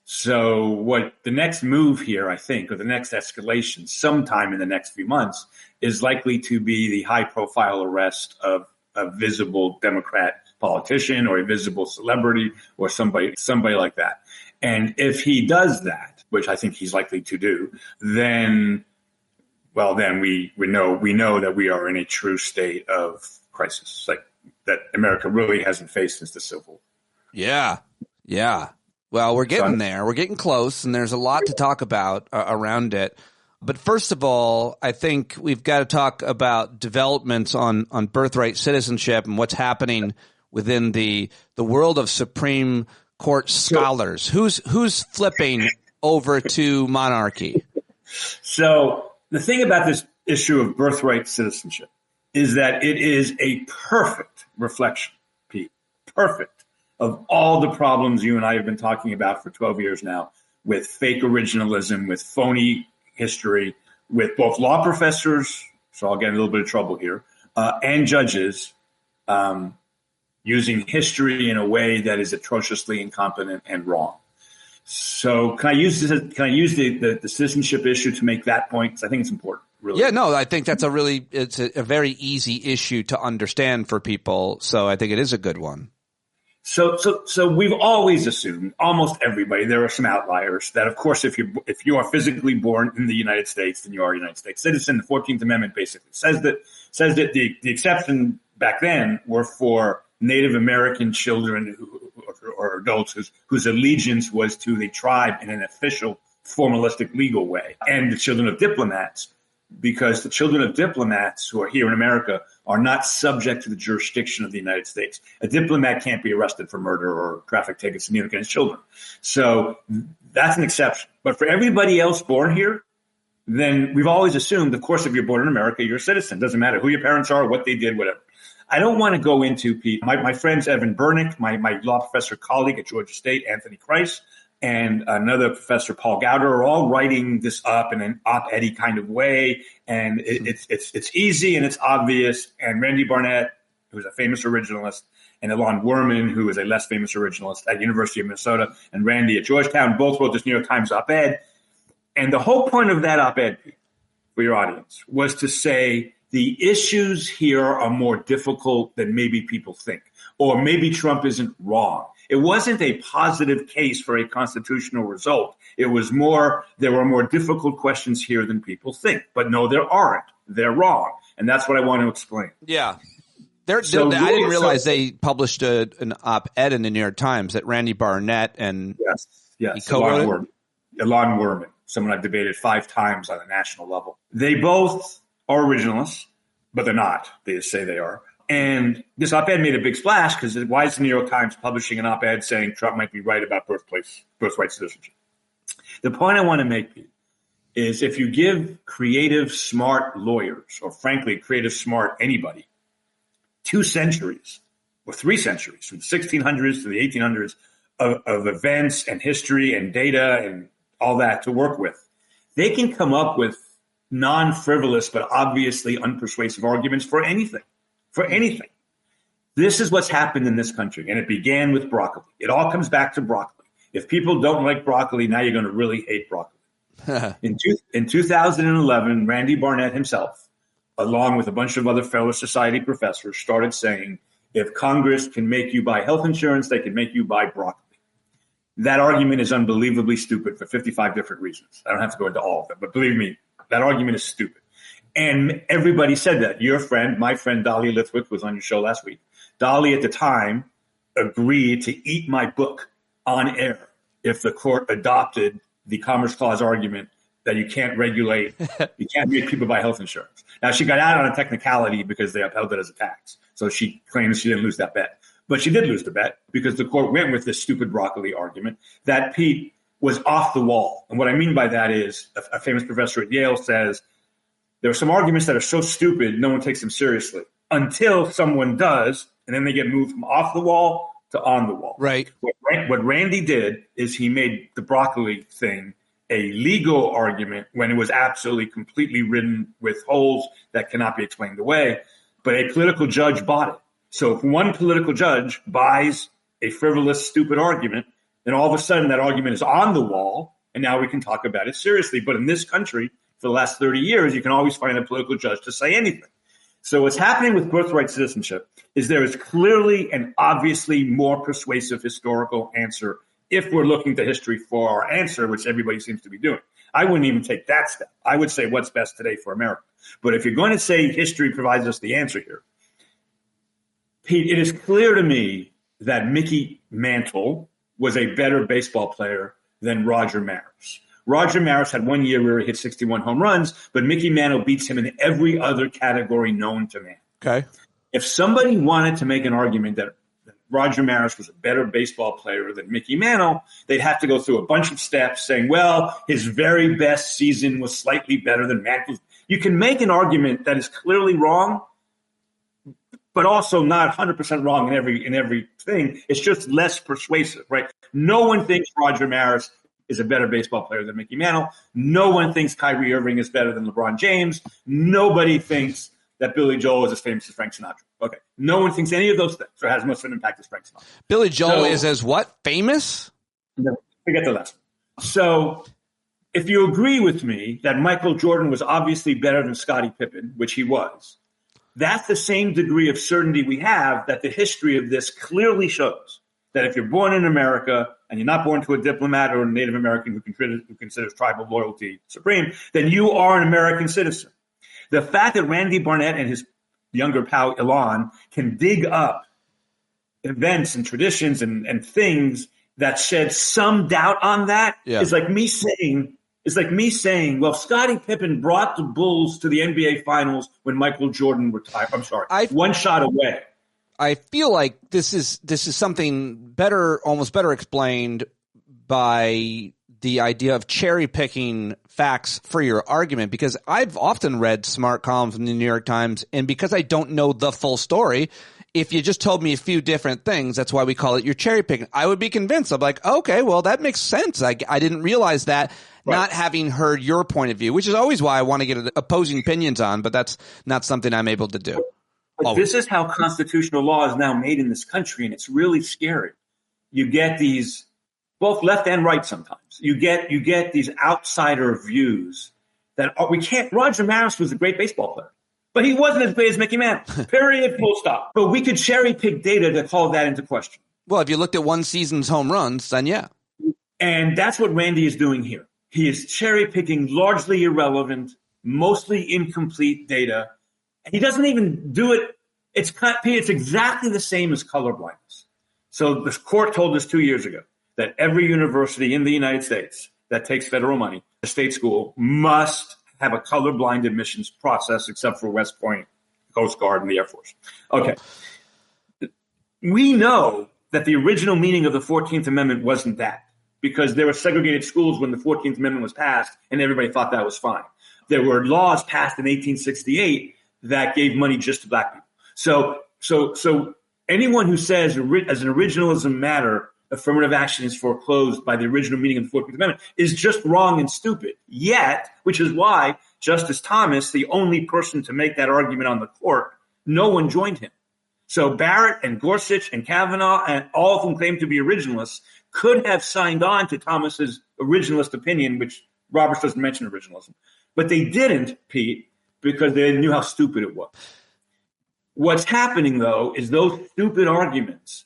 So what the next move here, I think, or the next escalation sometime in the next few months is likely to be the high profile arrest of a visible Democrat politician or a visible celebrity or somebody like that. And if he does that, which I think he's likely to do, then we know that we are in a true state of crisis, like that America really hasn't faced since the Civil War. Yeah. Well, we're getting there. We're getting close, and there's a lot to talk about around it. But first of all, I think we've got to talk about developments on birthright citizenship and what's happening within the world of Supreme Court scholars. Who's flipping over to monarchy? So the thing about this issue of birthright citizenship is that it is a perfect reflection, Pete, perfect, of all the problems you and I have been talking about for 12 years now with fake originalism, with phony history, with both law professors, so I'll get in a little bit of trouble here, and judges using history in a way that is atrociously incompetent and wrong. So can I use the citizenship issue to make that point? Because I think it's important. Really. Yeah, no, I think that's it's a very easy issue to understand for people. So I think it is a good one. So we've always assumed, almost everybody, there are some outliers, that of course if you are physically born in the United States, then you are a United States citizen. The 14th Amendment basically says that the exception back then were for Native American children or adults whose allegiance was to the tribe in an official, formalistic, legal way, and the children of diplomats, because the children of diplomats who are here in America are not subject to the jurisdiction of the United States. A diplomat can't be arrested for murder or traffic tickets against his children. So that's an exception. But for everybody else born here, then we've always assumed, of course, if you're born in America, you're a citizen. Doesn't matter who your parents are, what they did, whatever. I don't want to go into, Pete, my friends Evan Bernick, my law professor colleague at Georgia State, Anthony Kreis, and another professor, Paul Gowder, are all writing this up in an op-edy kind of way. And it's easy and it's obvious. And Randy Barnett, who's a famous originalist, and Elon Werman, who is a less famous originalist at University of Minnesota, and Randy at Georgetown, both wrote this New York Times op-ed. And the whole point of that op-ed, for your audience, was to say the issues here are more difficult than maybe people think, or maybe Trump isn't wrong. It wasn't a positive case for a constitutional result. It was there were more difficult questions here than people think. But no, there aren't. They're wrong. And that's what I want to explain. Yeah. I didn't realize they published an op-ed in the New York Times that Randy Barnett and he co-wrote it? Elon Werman, someone I've debated 5 times on a national level. They both are originalists, but they're not. They just say they are. And this op-ed made a big splash because why is the New York Times publishing an op-ed saying Trump might be right about birthright citizenship? The point I want to make, Pete, is if you give creative, smart lawyers, or frankly, creative, smart anybody, 2 centuries or 3 centuries, from the 1600s to the 1800s, of events and history and data and all that to work with, they can come up with non-frivolous but obviously unpersuasive arguments for anything. For anything. This is what's happened in this country, and it began with broccoli. It all comes back to broccoli. If people don't like broccoli, now you're going to really hate broccoli. In 2011, Randy Barnett himself, along with a bunch of other fellow society professors, started saying, if Congress can make you buy health insurance, they can make you buy broccoli. That argument is unbelievably stupid for 55 different reasons. I don't have to go into all of them, but believe me, that argument is stupid. And everybody said that. Your friend, my friend, Dolly Lithwick, was on your show last week. Dolly, at the time, agreed to eat my book on air if the court adopted the Commerce Clause argument that you can't regulate, you can't make people buy health insurance. Now, she got out on a technicality because they upheld it as a tax. So she claims she didn't lose that bet. But she did lose the bet because the court went with this stupid broccoli argument that, Pete, was off the wall. And what I mean by that is a famous professor at Yale says there are some arguments that are so stupid no one takes them seriously until someone does, and then they get moved from off the wall to on the wall. Right. What Randy did is he made the broccoli thing a legal argument when it was absolutely completely ridden with holes that cannot be explained away. But a political judge bought it. So if one political judge buys a frivolous, stupid argument, then all of a sudden that argument is on the wall, and now we can talk about it seriously. But in this country, for the last 30 years, you can always find a political judge to say anything. So what's happening with birthright citizenship is there is clearly and obviously more persuasive historical answer if we're looking to history for our answer, which everybody seems to be doing. I wouldn't even take that step. I would say what's best today for America. But if you're going to say history provides us the answer here, Pete, it is clear to me that Mickey Mantle was a better baseball player than Roger Maris. Roger Maris had 1 year where he hit 61 home runs, but Mickey Mantle beats him in every other category known to man. Okay. If somebody wanted to make an argument that Roger Maris was a better baseball player than Mickey Mantle, they'd have to go through a bunch of steps saying, well, his very best season was slightly better than Mantle's. You can make an argument that is clearly wrong, but also not 100% wrong in every thing. It's just less persuasive, right? No one thinks Roger Maris is a better baseball player than Mickey Mantle. No one thinks Kyrie Irving is better than LeBron James. Nobody thinks that Billy Joel is as famous as Frank Sinatra. Okay. No one thinks any of those things or has much of an impact as Frank Sinatra. Billy Joel is as what? Famous? Forget the last one. So if you agree with me that Michael Jordan was obviously better than Scottie Pippen, which he was, that's the same degree of certainty we have that the history of this clearly shows that if you're born in America and you're not born to a diplomat or a Native American who considers tribal loyalty supreme, then you are an American citizen. The fact that Randy Barnett and his younger pal Elon can dig up events and traditions and things that shed some doubt on that is like me saying, well, Scottie Pippen brought the Bulls to the NBA Finals when Michael Jordan retired. I'm sorry, one shot away. I feel like this is something better, almost better explained by the idea of cherry picking facts for your argument, because I've often read smart columns in the New York Times, and because I don't know the full story, if you just told me a few different things, that's why we call it your cherry picking, I would be convinced. I'm like, okay, well, that makes sense. I didn't realize that, not having heard your point of view, which is always why I want to get opposing opinions on, but that's not something I'm able to do. But this is how constitutional law is now made in this country, and it's really scary. You get these, both left and right sometimes, you get these outsider views that we can't. Roger Maris was a great baseball player, but he wasn't as great as Mickey Mantle. Period. Full stop. But we could cherry pick data to call that into question. Well, if you looked at one season's home runs, then yeah. And that's what Randy is doing here. He is cherry picking largely irrelevant, mostly incomplete data. And he doesn't even do it. It's exactly the same as colorblindness. So the court told us 2 years ago that every university in the United States that takes federal money, a state school, must have a colorblind admissions process, except for West Point, Coast Guard, and the Air Force. Okay. We know that the original meaning of the 14th Amendment wasn't that, because there were segregated schools when the 14th Amendment was passed, and everybody thought that was fine. There were laws passed in 1868 that gave money just to black people. So anyone who says as an originalism matter, affirmative action is foreclosed by the original meaning of the 14th Amendment is just wrong and stupid. Yet, which is why Justice Thomas, the only person to make that argument on the court, no one joined him. So Barrett and Gorsuch and Kavanaugh, and all of whom claim to be originalists, could have signed on to Thomas's originalist opinion, which Roberts doesn't mention originalism. But they didn't, Pete, because they knew how stupid it was. What's happening, though, is those stupid arguments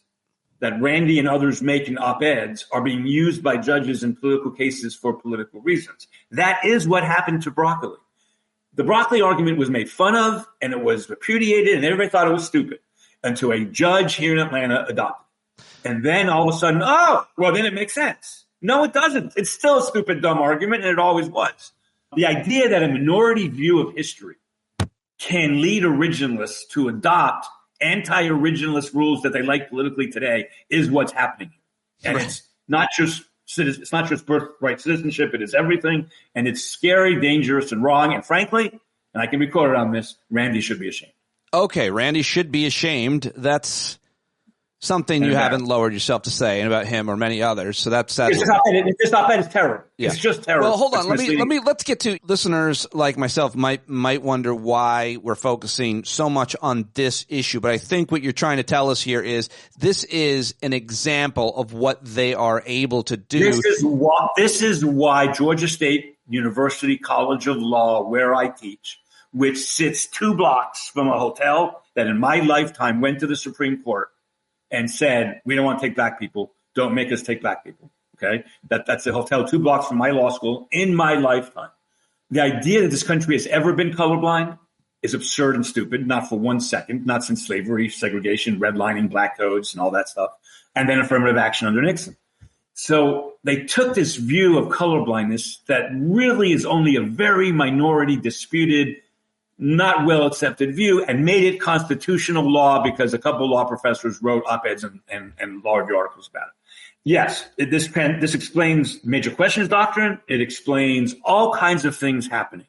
that Randy and others make in op-eds are being used by judges in political cases for political reasons. That is what happened to broccoli. The broccoli argument was made fun of, and it was repudiated, and everybody thought it was stupid until a judge here in Atlanta adopted it. And then all of a sudden, then it makes sense. No, it doesn't. It's still a stupid, dumb argument, and it always was. The idea that a minority view of history can lead originalists to adopt anti-originalist rules that they like politically today is what's happening. And it's not just birthright citizenship, it is everything. And it's scary, dangerous, and wrong. And frankly, and I can be quoted on this, Randy should be ashamed. Okay, Randy should be ashamed. That's something you haven't lowered yourself to say about him or many others. So that's this op-ed is terrible. Yeah. It's just terrible. Well, hold on. Let's get to listeners like myself might wonder why we're focusing so much on this issue. But I think what you're trying to tell us here is this is an example of what they are able to do. This is why Georgia State University College of Law, where I teach, which sits 2 blocks from a hotel that in my lifetime went to the Supreme Court and said, we don't want to take black people. Don't make us take black people. Okay. That's a hotel 2 blocks from my law school in my lifetime. The idea that this country has ever been colorblind is absurd and stupid, not for 1 second, not since slavery, segregation, redlining, black codes, and all that stuff, and then affirmative action under Nixon. So they took this view of colorblindness that really is only a very minority disputed, not well accepted view, and made it constitutional law because a couple of law professors wrote op-eds and law review articles about it. Yes, this explains major questions doctrine. It explains all kinds of things happening.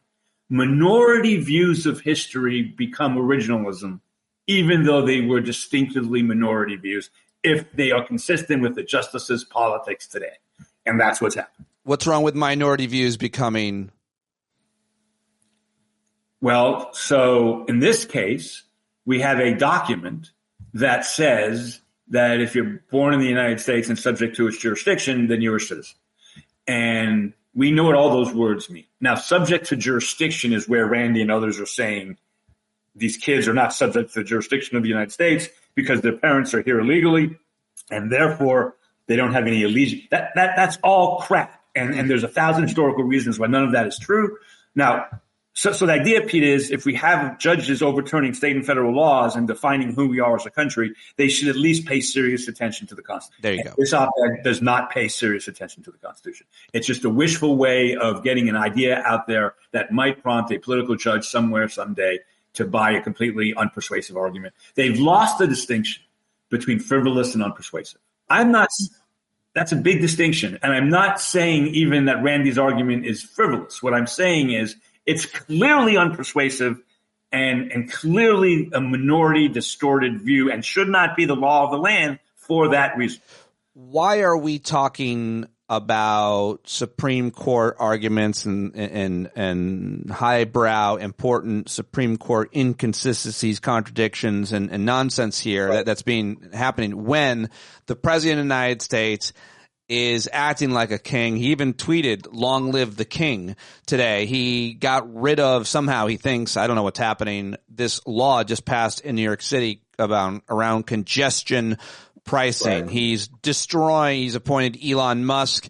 Minority views of history become originalism, even though they were distinctively minority views, if they are consistent with the justices' politics today. And that's what's happening. What's wrong with minority views becoming? Well, so in this case, we have a document that says that if you're born in the United States and subject to its jurisdiction, then you're a citizen. And we know what all those words mean. Now, subject to jurisdiction is where Randy and others are saying these kids are not subject to the jurisdiction of the United States because their parents are here illegally, and therefore they don't have any allegiance. That's all crap. And there's 1,000 historical reasons why none of that is true. Now, So the idea, Pete, is if we have judges overturning state and federal laws and defining who we are as a country, they should at least pay serious attention to the Constitution. There you go. This op-ed does not pay serious attention to the Constitution. It's just a wishful way of getting an idea out there that might prompt a political judge somewhere someday to buy a completely unpersuasive argument. They've lost the distinction between frivolous and unpersuasive. That's a big distinction. And I'm not saying even that Randy's argument is frivolous. What I'm saying is, it's clearly unpersuasive and clearly a minority distorted view and should not be the law of the land for that reason. Why are we talking about Supreme Court arguments and highbrow, important Supreme Court inconsistencies, contradictions, and nonsense here that's happening when the President of the United States is acting like a king? He even tweeted, "Long live the king," today. He got rid of, somehow he thinks, I don't know what's happening, this law just passed in New York City around congestion pricing. Right. He's appointed Elon Musk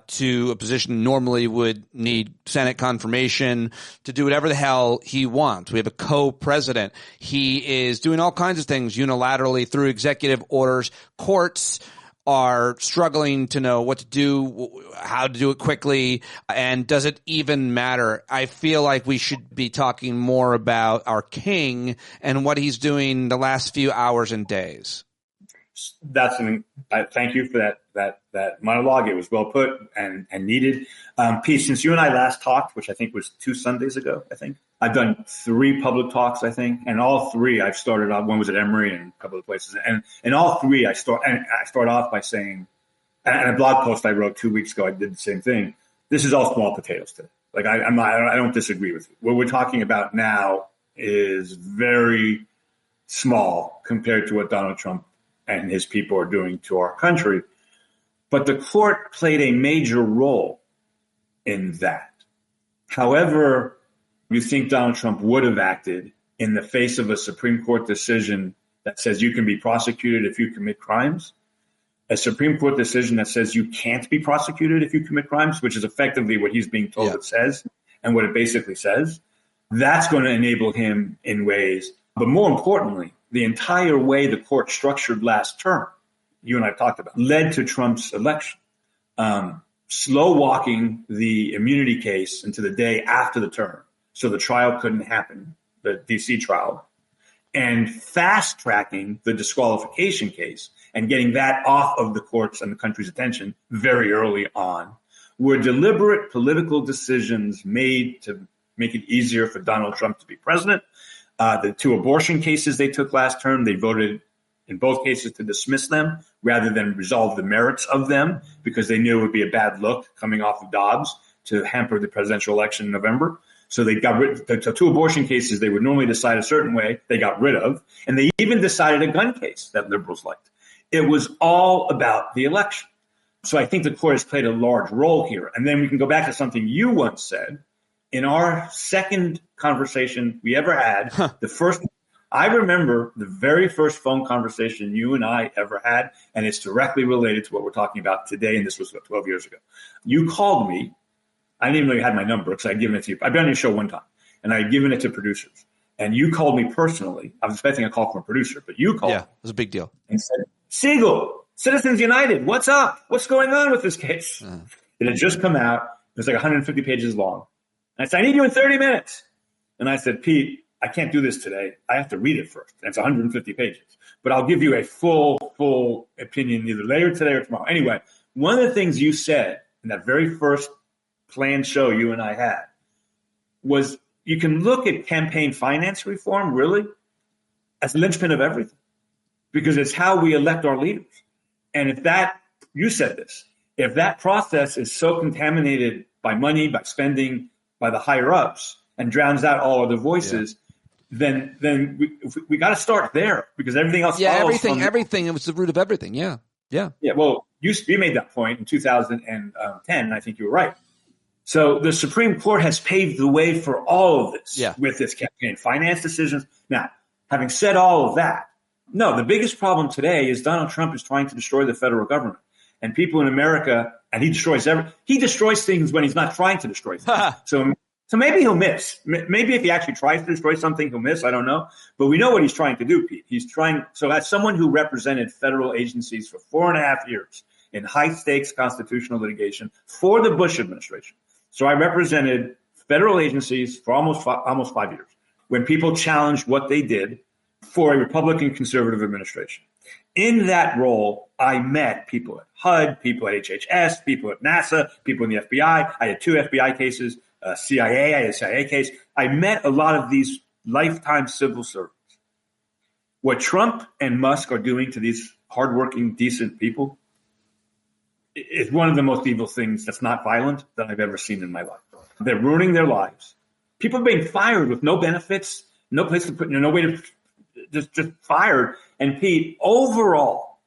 to a position normally would need Senate confirmation to do whatever the hell he wants. We have a co-president. He is doing all kinds of things unilaterally through executive orders. Courts are struggling to know what to do, how to do it quickly, and does it even matter? I feel like we should be talking more about our king and what he's doing the last few hours and days. Thank you for that monologue. It was well put and needed. Pete, since you and I last talked, which I think was 2 Sundays ago, I've done 3 public talks, and all 3 I've started off. One was at Emory and a couple of places, and all 3 I start off by saying, and a blog post I wrote 2 weeks ago, I did the same thing. This is all small potatoes today. Like I don't disagree with you. What we're talking about now is very small compared to what Donald Trump and his people are doing to our country. But the court played a major role in that. However you think Donald Trump would have acted in the face of a Supreme Court decision that says you can be prosecuted if you commit crimes, a Supreme Court decision that says you can't be prosecuted if you commit crimes, which is effectively what he's being told it says and what it basically says, that's going to enable him in ways. But more importantly, the entire way the court structured last term, you and I talked about, led to Trump's election. Slow walking the immunity case into the day after the term, so the trial couldn't happen, the D.C. trial, and fast tracking the disqualification case and getting that off of the courts and the country's attention very early on were deliberate political decisions made to make it easier for Donald Trump to be president. The 2 abortion cases they took last term, they voted in both cases to dismiss them rather than resolve the merits of them because they knew it would be a bad look coming off of Dobbs to hamper the presidential election in November. So they got rid of the 2 abortion cases they would normally decide a certain way, they got rid of. And they even decided a gun case that liberals liked. It was all about the election. So I think the court has played a large role here. And then we can go back to something you once said in our second conversation we ever had, I remember the very first phone conversation you and I ever had, and it's directly related to what we're talking about today, and this was 12 years ago. You called me. I didn't even know you had my number because I'd given it to you. I've been on your show one time, and I had given it to producers. And you called me personally. I was expecting a call from a producer, but you called me. It was a big deal. And said, Segall, Citizens United, what's up? What's going on with this case? It had just come out. It was like 150 pages long. And I said, I need you in 30 minutes. And I said, Pete, I can't do this today. I have to read it first. And it's 150 pages. But I'll give you a full opinion either later today or tomorrow. Anyway, one of the things you said in that very first planned show you and I had was you can look at campaign finance reform really as the linchpin of everything because it's how we elect our leaders. And if that, you said this, if that process is so contaminated by money, by spending, by the higher ups and drowns out all other voices, then we got to start there because everything else. Yeah, everything. It was the root of everything. Yeah. Well, you made that point in 2010, and I think you were right. So the Supreme Court has paved the way for all of this with its campaign finance decisions. Now, having said all of that, no, the biggest problem today is Donald Trump is trying to destroy the federal government. And people in America, and he destroys things when he's not trying to destroy things. So maybe he'll miss. Maybe if he actually tries to destroy something, he'll miss. I don't know. But we know what he's trying to do, Pete. So as someone who represented federal agencies for 4.5 years in high-stakes constitutional litigation for the Bush administration. So I represented federal agencies for almost 5 years when people challenged what they did for a Republican conservative administration. In that role, I met people at HUD, people at HHS, people at NASA, people in the FBI. I had 2 FBI cases. CIA, I had a CIA case. I met a lot of these lifetime civil servants. What Trump and Musk are doing to these hardworking, decent people is one of the most evil things that's not violent that I've ever seen in my life. They're ruining their lives. People are being fired with no benefits, no place to put, no way to just fired. And Pete, overall,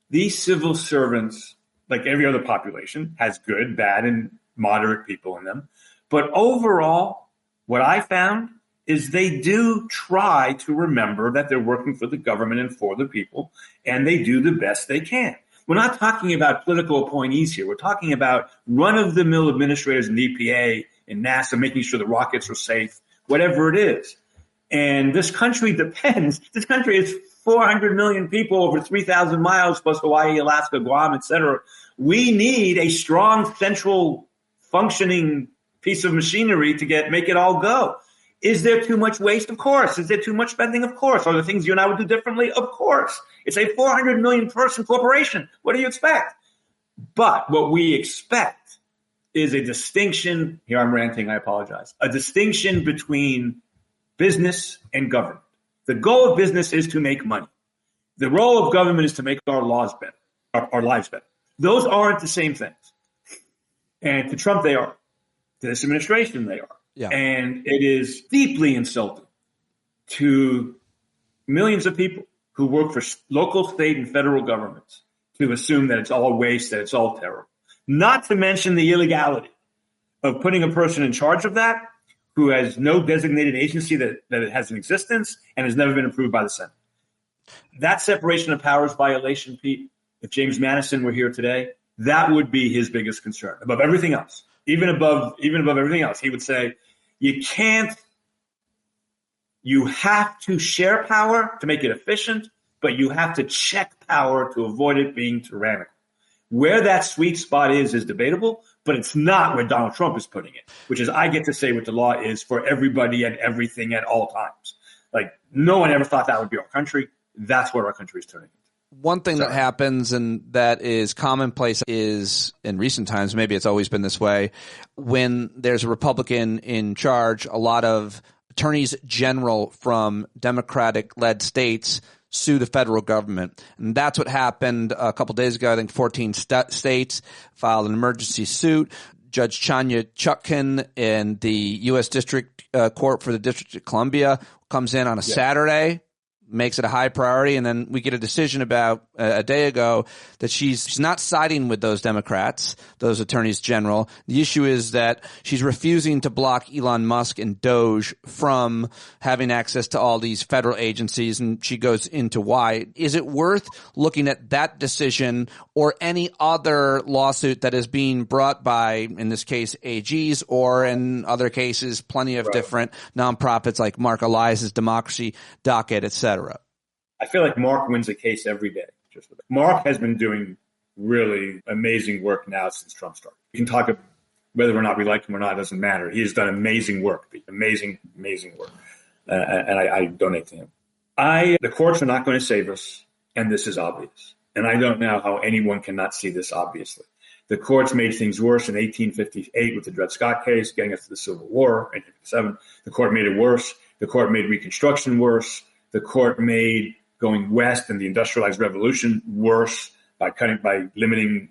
these civil servants, like every other population, has good, bad, and moderate people in them. But overall, what I found is they do try to remember that they're working for the government and for the people, and they do the best they can. We're not talking about political appointees here. We're talking about run-of-the-mill administrators in the EPA, in NASA, making sure the rockets are safe, whatever it is. And this country depends. This country is 400 million people over 3,000 miles, plus Hawaii, Alaska, Guam, et cetera. We need a strong, central, functioning piece of machinery to make it all go. Is there too much waste? Of course. Is there too much spending? Of course. Are there things you and I would do differently? Of course. It's a 400 million person corporation. What do you expect? But what we expect is a distinction. Here I'm ranting. I apologize. A distinction between business and government. The goal of business is to make money. The role of government is to make our laws better, our lives better. Those aren't the same things. And to Trump, they are. To this administration, they are. Yeah. And it is deeply insulting to millions of people who work for local, state, and federal governments to assume that it's all waste, that it's all terrible. Not to mention the illegality of putting a person in charge of that who has no designated agency that it has an existence and has never been approved by the Senate. That separation of powers violation, Pete, if James Madison were here today, that would be his biggest concern above everything else. Even above everything else, he would say, you have to share power to make it efficient, but you have to check power to avoid it being tyrannical. Where that sweet spot is debatable, but it's not where Donald Trump is putting it, which is I get to say what the law is for everybody and everything at all times. Like, no one ever thought that would be our country. That's what our country is turning into. One thing that happens and that is commonplace is in recent times, maybe it's always been this way, when there's a Republican in charge, a lot of attorneys general from Democratic-led states sue the federal government. And that's what happened a couple days ago. I think 14 states filed an emergency suit. Judge Chanya Chutkan in the U.S. District Court for the District of Columbia comes in on a Saturday, makes it a high priority, and then we get a decision about a day ago that she's not siding with those Democrats, those attorneys general. The issue is that she's refusing to block Elon Musk and Doge from having access to all these federal agencies, and she goes into why. Is it worth looking at that decision or any other lawsuit that is being brought by, in this case, AGs, or in other cases, plenty of different nonprofits like Mark Elias's Democracy Docket, et cetera? I feel like Mark wins a case every day. Mark has been doing really amazing work now since Trump started. You can talk about whether or not we like him or not, it doesn't matter. He has done amazing work, amazing work. And I donate to him. The courts are not going to save us, and this is obvious. And I don't know how anyone cannot see this obviously. The courts made things worse in 1858 with the Dred Scott case, getting us to the Civil War in 1857. The court made it worse. The court made Reconstruction worse. The court made going west and the industrialized revolution worse by limiting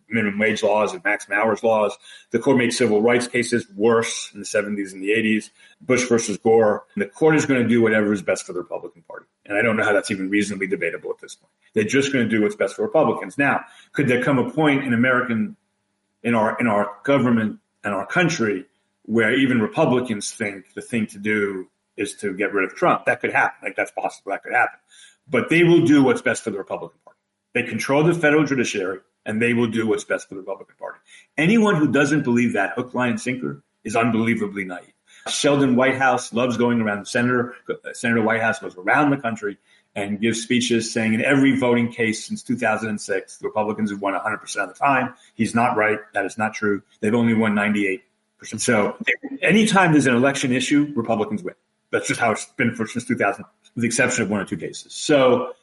minimum wage laws and maximum hours laws. The court made civil rights cases worse in the 70s and the 80s. Bush versus Gore. And the court is going to do whatever is best for the Republican Party. And I don't know how that's even reasonably debatable at this point. They're just going to do what's best for Republicans. Now, could there come a point in our government and our country where even Republicans think the thing to do is to get rid of Trump? That could happen. Like, that's possible. That could happen. But they will do what's best for the Republican Party. They control the federal judiciary, and they will do what's best for the Republican Party. Anyone who doesn't believe that, hook, line, and sinker, is unbelievably naive. Sheldon Whitehouse loves going around. Senator Whitehouse goes around the country and gives speeches saying in every voting case since 2006, the Republicans have won 100% of the time. He's not right. That is not true. They've only won 98%. So anytime there's an election issue, Republicans win. That's just how it's been since 2000, with the exception of one or two cases. So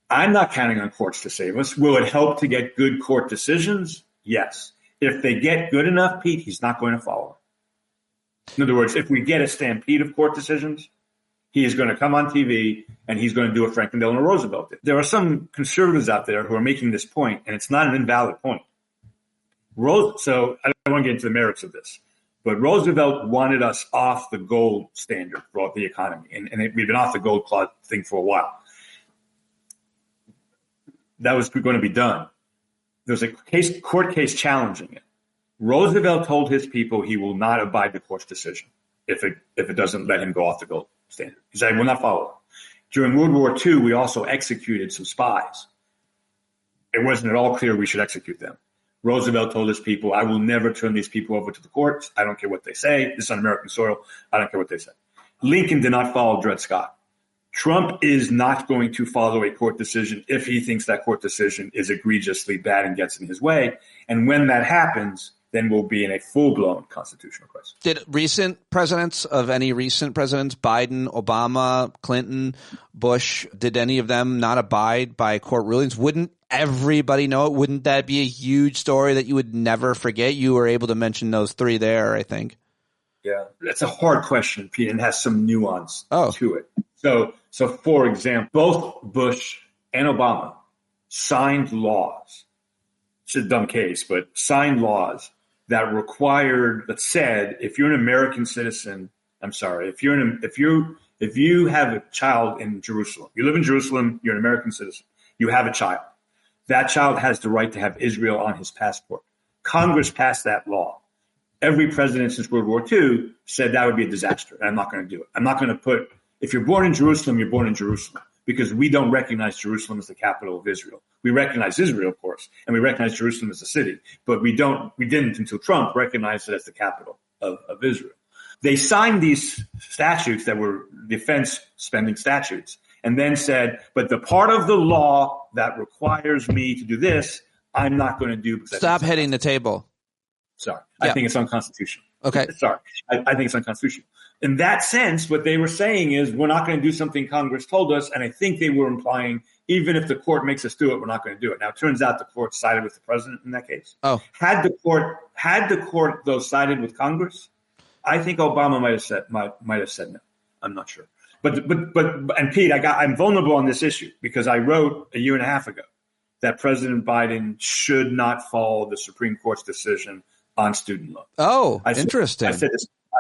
I'm not counting on courts to save us. Will it help to get good court decisions? Yes. If they get good enough, Pete, he's not going to follow. In other words, if we get a stampede of court decisions, he is going to come on TV and he's going to do what Franklin Delano Roosevelt did. There are some conservatives out there who are making this point, and it's not an invalid point. So I don't want to get into the merits of this. But Roosevelt wanted us off the gold standard for the economy. And we've been off the gold claw thing for a while. That was going to be done. There's a court case challenging it. Roosevelt told his people he will not abide the court's decision if it doesn't let him go off the gold standard. He said, I will not follow it. During World War II, we also executed some spies. It wasn't at all clear we should execute them. Roosevelt told his people, I will never turn these people over to the courts. I don't care what they say. This is on American soil. I don't care what they say. Lincoln did not follow Dred Scott. Trump is not going to follow a court decision if he thinks that court decision is egregiously bad and gets in his way. And when that happens, then we'll be in a full-blown constitutional crisis. Did Biden, Biden, Obama, Clinton, Bush, did any of them not abide by court rulings? Wouldn't everybody know it? Wouldn't that be a huge story that you would never forget? You were able to mention those three there, I think. Yeah, that's a hard question, Pete, and has some nuance to it. So for example, both Bush and Obama signed laws. It's a dumb case, but signed laws that said, if you're an American citizen, if If you have a child in Jerusalem, you live in Jerusalem, you're an American citizen, you have a child. That child has the right to have Israel on his passport. Congress passed that law. Every president since World War II said that would be a disaster, and I'm not going to do it. I'm not going to put, if you're born in Jerusalem, you're born in Jerusalem, because we don't recognize Jerusalem as the capital of Israel. We recognize Israel, of course, and we recognize Jerusalem as a city, but we didn't until Trump recognized it as the capital of Israel. They signed these statutes that were defense spending statutes, and then said, but the part of the law that requires me to do this, I'm not going to do. Stop hitting the table. Sorry. Yeah. I think it's unconstitutional. Okay. Sorry. I think it's unconstitutional. In that sense, what they were saying is we're not going to do something Congress told us, and I think they were implying even if the court makes us do it, we're not going to do it. Now, it turns out the court sided with the president in that case. Oh. Had the court though sided with Congress, I think Obama might have said no. I'm not sure. But and Pete, I'm vulnerable on this issue because I wrote a year and a half ago that President Biden should not follow the Supreme Court's decision on student loan. Oh, interesting. I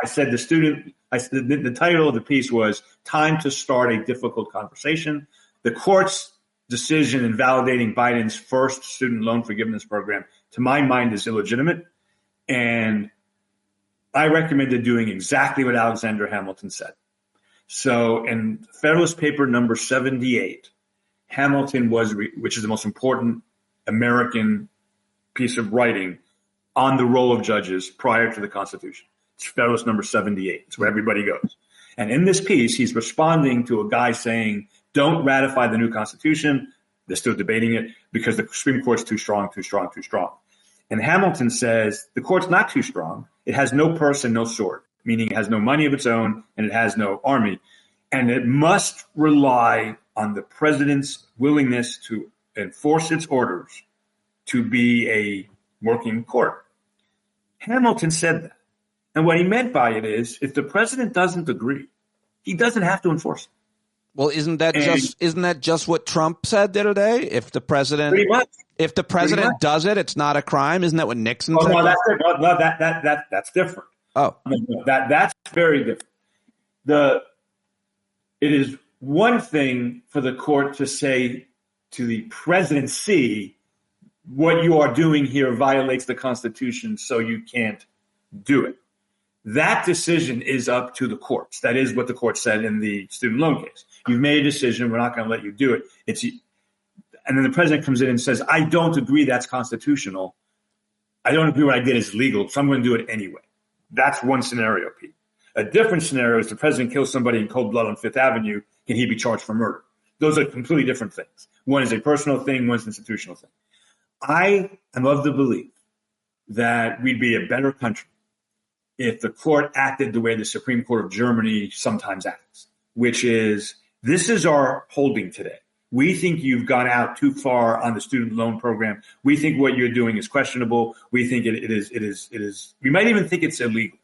said the title of the piece was "Time to Start a Difficult Conversation." The court's decision in validating Biden's first student loan forgiveness program, to my mind, is illegitimate, and I recommended doing exactly what Alexander Hamilton said. So in Federalist Paper number 78, Hamilton which is the most important American piece of writing on the role of judges prior to the Constitution. It's Federalist number 78. It's where everybody goes. And in this piece, he's responding to a guy saying, don't ratify the new Constitution. They're still debating it because the Supreme Court's too strong, too strong, too strong. And Hamilton says the court's not too strong. It has no purse and no sword, meaning it has no money of its own and it has no army. And it must rely on the president's willingness to enforce its orders to be a working court. Hamilton said that. And what he meant by it is if the president doesn't agree, he doesn't have to enforce it. Well, isn't that just what Trump said the other day? If the president does it, it's not a crime. Isn't that what Nixon said? No, that's different. Oh, that's very different. It is one thing for the court to say to the presidency, what you are doing here violates the Constitution, so you can't do it. That decision is up to the courts. That is what the court said in the student loan case. You've made a decision. We're not going to let you do it. And then the president comes in and says, I don't agree that's constitutional. I don't agree what I did is legal, so I'm going to do it anyway. That's one scenario, Pete. A different scenario is the president kills somebody in cold blood on Fifth Avenue. Can he be charged for murder? Those are completely different things. One is a personal thing. One's an institutional thing. I am of the belief that we'd be a better country if the court acted the way the Supreme Court of Germany sometimes acts, which is this is our holding today. We think you've gone out too far on the student loan program. We think what you're doing is questionable. We think it is. We might even think it's illegal,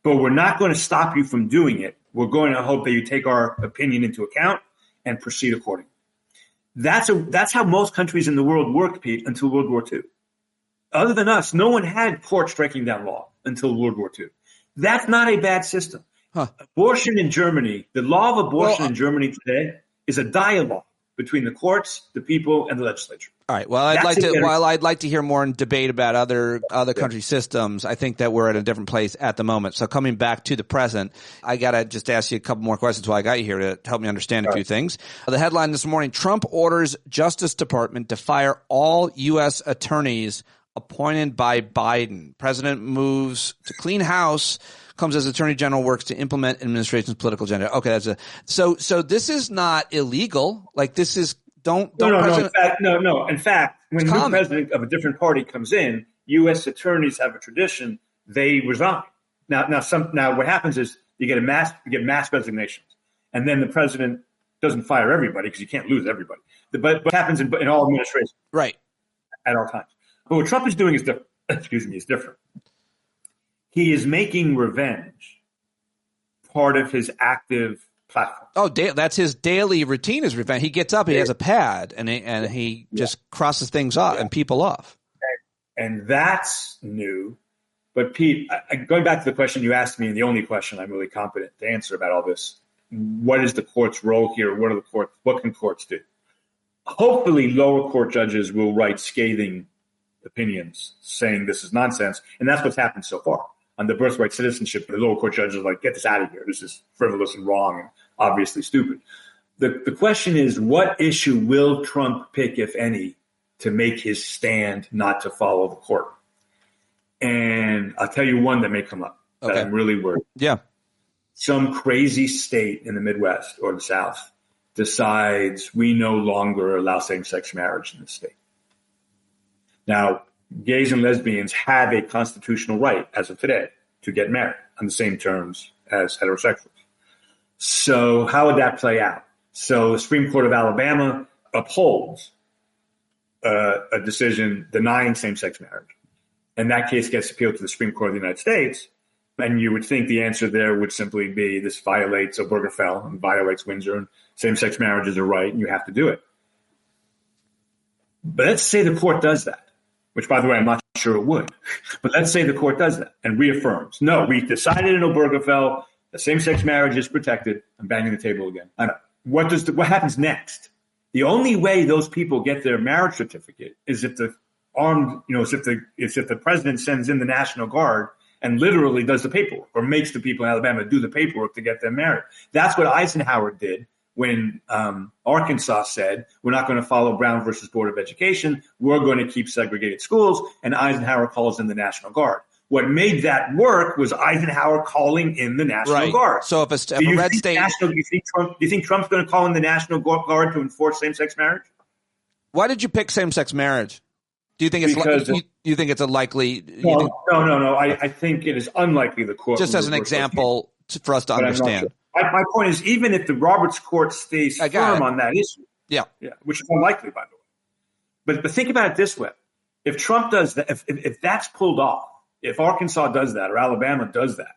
but we're not going to stop you from doing it. We're going to hope that you take our opinion into account and proceed accordingly. That's how most countries in the world worked, Pete, until World War II. Other than us, no one had court striking down law until World War II. That's not a bad system. Huh. Abortion in Germany, the law of abortion in Germany today is a dialogue between the courts, the people, and the legislature. All right. Well, I'd like to hear more in debate about other country systems. I think that we're at a different place at the moment. So coming back to the present, I got to just ask you a couple more questions while I got you here to help me understand a few things. The headline this morning, Trump orders Justice Department to fire all U.S. attorneys appointed by Biden. President moves to clean house, comes as Attorney General, works to implement administration's political agenda. Okay, so this is not illegal. Like this is No. In fact, when a new president of a different party comes in, U.S. attorneys have a tradition; they resign. Now, what happens is you get mass resignations, and then the president doesn't fire everybody because you can't lose everybody. But what happens in all administrations, right, at all times. But what Trump is doing is different. He is making revenge part of his active platform. Oh, that's his daily routine is revenge. He gets up, he has a pad, and he just crosses things off and people off. And that's new. But Pete, going back to the question you asked me, and the only question I'm really competent to answer about all this, what is the court's role here? What can courts do? Hopefully, lower court judges will write scathing opinions saying this is nonsense, and that's what's happened so far. On the birthright citizenship, the lower court judges are like, get this out of here. This is frivolous and wrong and obviously stupid. The question is, what issue will Trump pick, if any, to make his stand not to follow the court? And I'll tell you one that may come up that I'm really worried. Yeah. Some crazy state in the Midwest or the South decides we no longer allow same-sex marriage in the state. Now, gays and lesbians have a constitutional right as of today to get married on the same terms as heterosexuals. So how would that play out? So the Supreme Court of Alabama upholds a decision denying same-sex marriage. And that case gets appealed to the Supreme Court of the United States. And you would think the answer there would simply be this violates Obergefell and violates Windsor, and same-sex marriage is a right and you have to do it. But let's say the court does that, which, by the way, I'm not sure it would. But let's say the court does that and reaffirms, no, we decided in Obergefell that same-sex marriage is protected. I'm banging the table again. What happens next? The only way those people get their marriage certificate is if the if the president sends in the National Guard and literally does the paperwork, or makes the people in Alabama do the paperwork to get them married. That's what Eisenhower did when Arkansas said, we're not going to follow Brown versus Board of Education. We're going to keep segregated schools. And Eisenhower calls in the National Guard. What made that work was Eisenhower calling in the National Guard. So if a red state... Do you think Trump's going to call in the National Guard to enforce same-sex marriage? Why did you pick same-sex marriage? Do you think it's a likely? No. I think it is unlikely the court. Just as an example for us to understand. Sure. My point is, even if the Roberts Court stays firm on that issue, yeah, which is unlikely, by the way. But think about it this way: if Trump does that, if that's pulled off, if Arkansas does that or Alabama does that,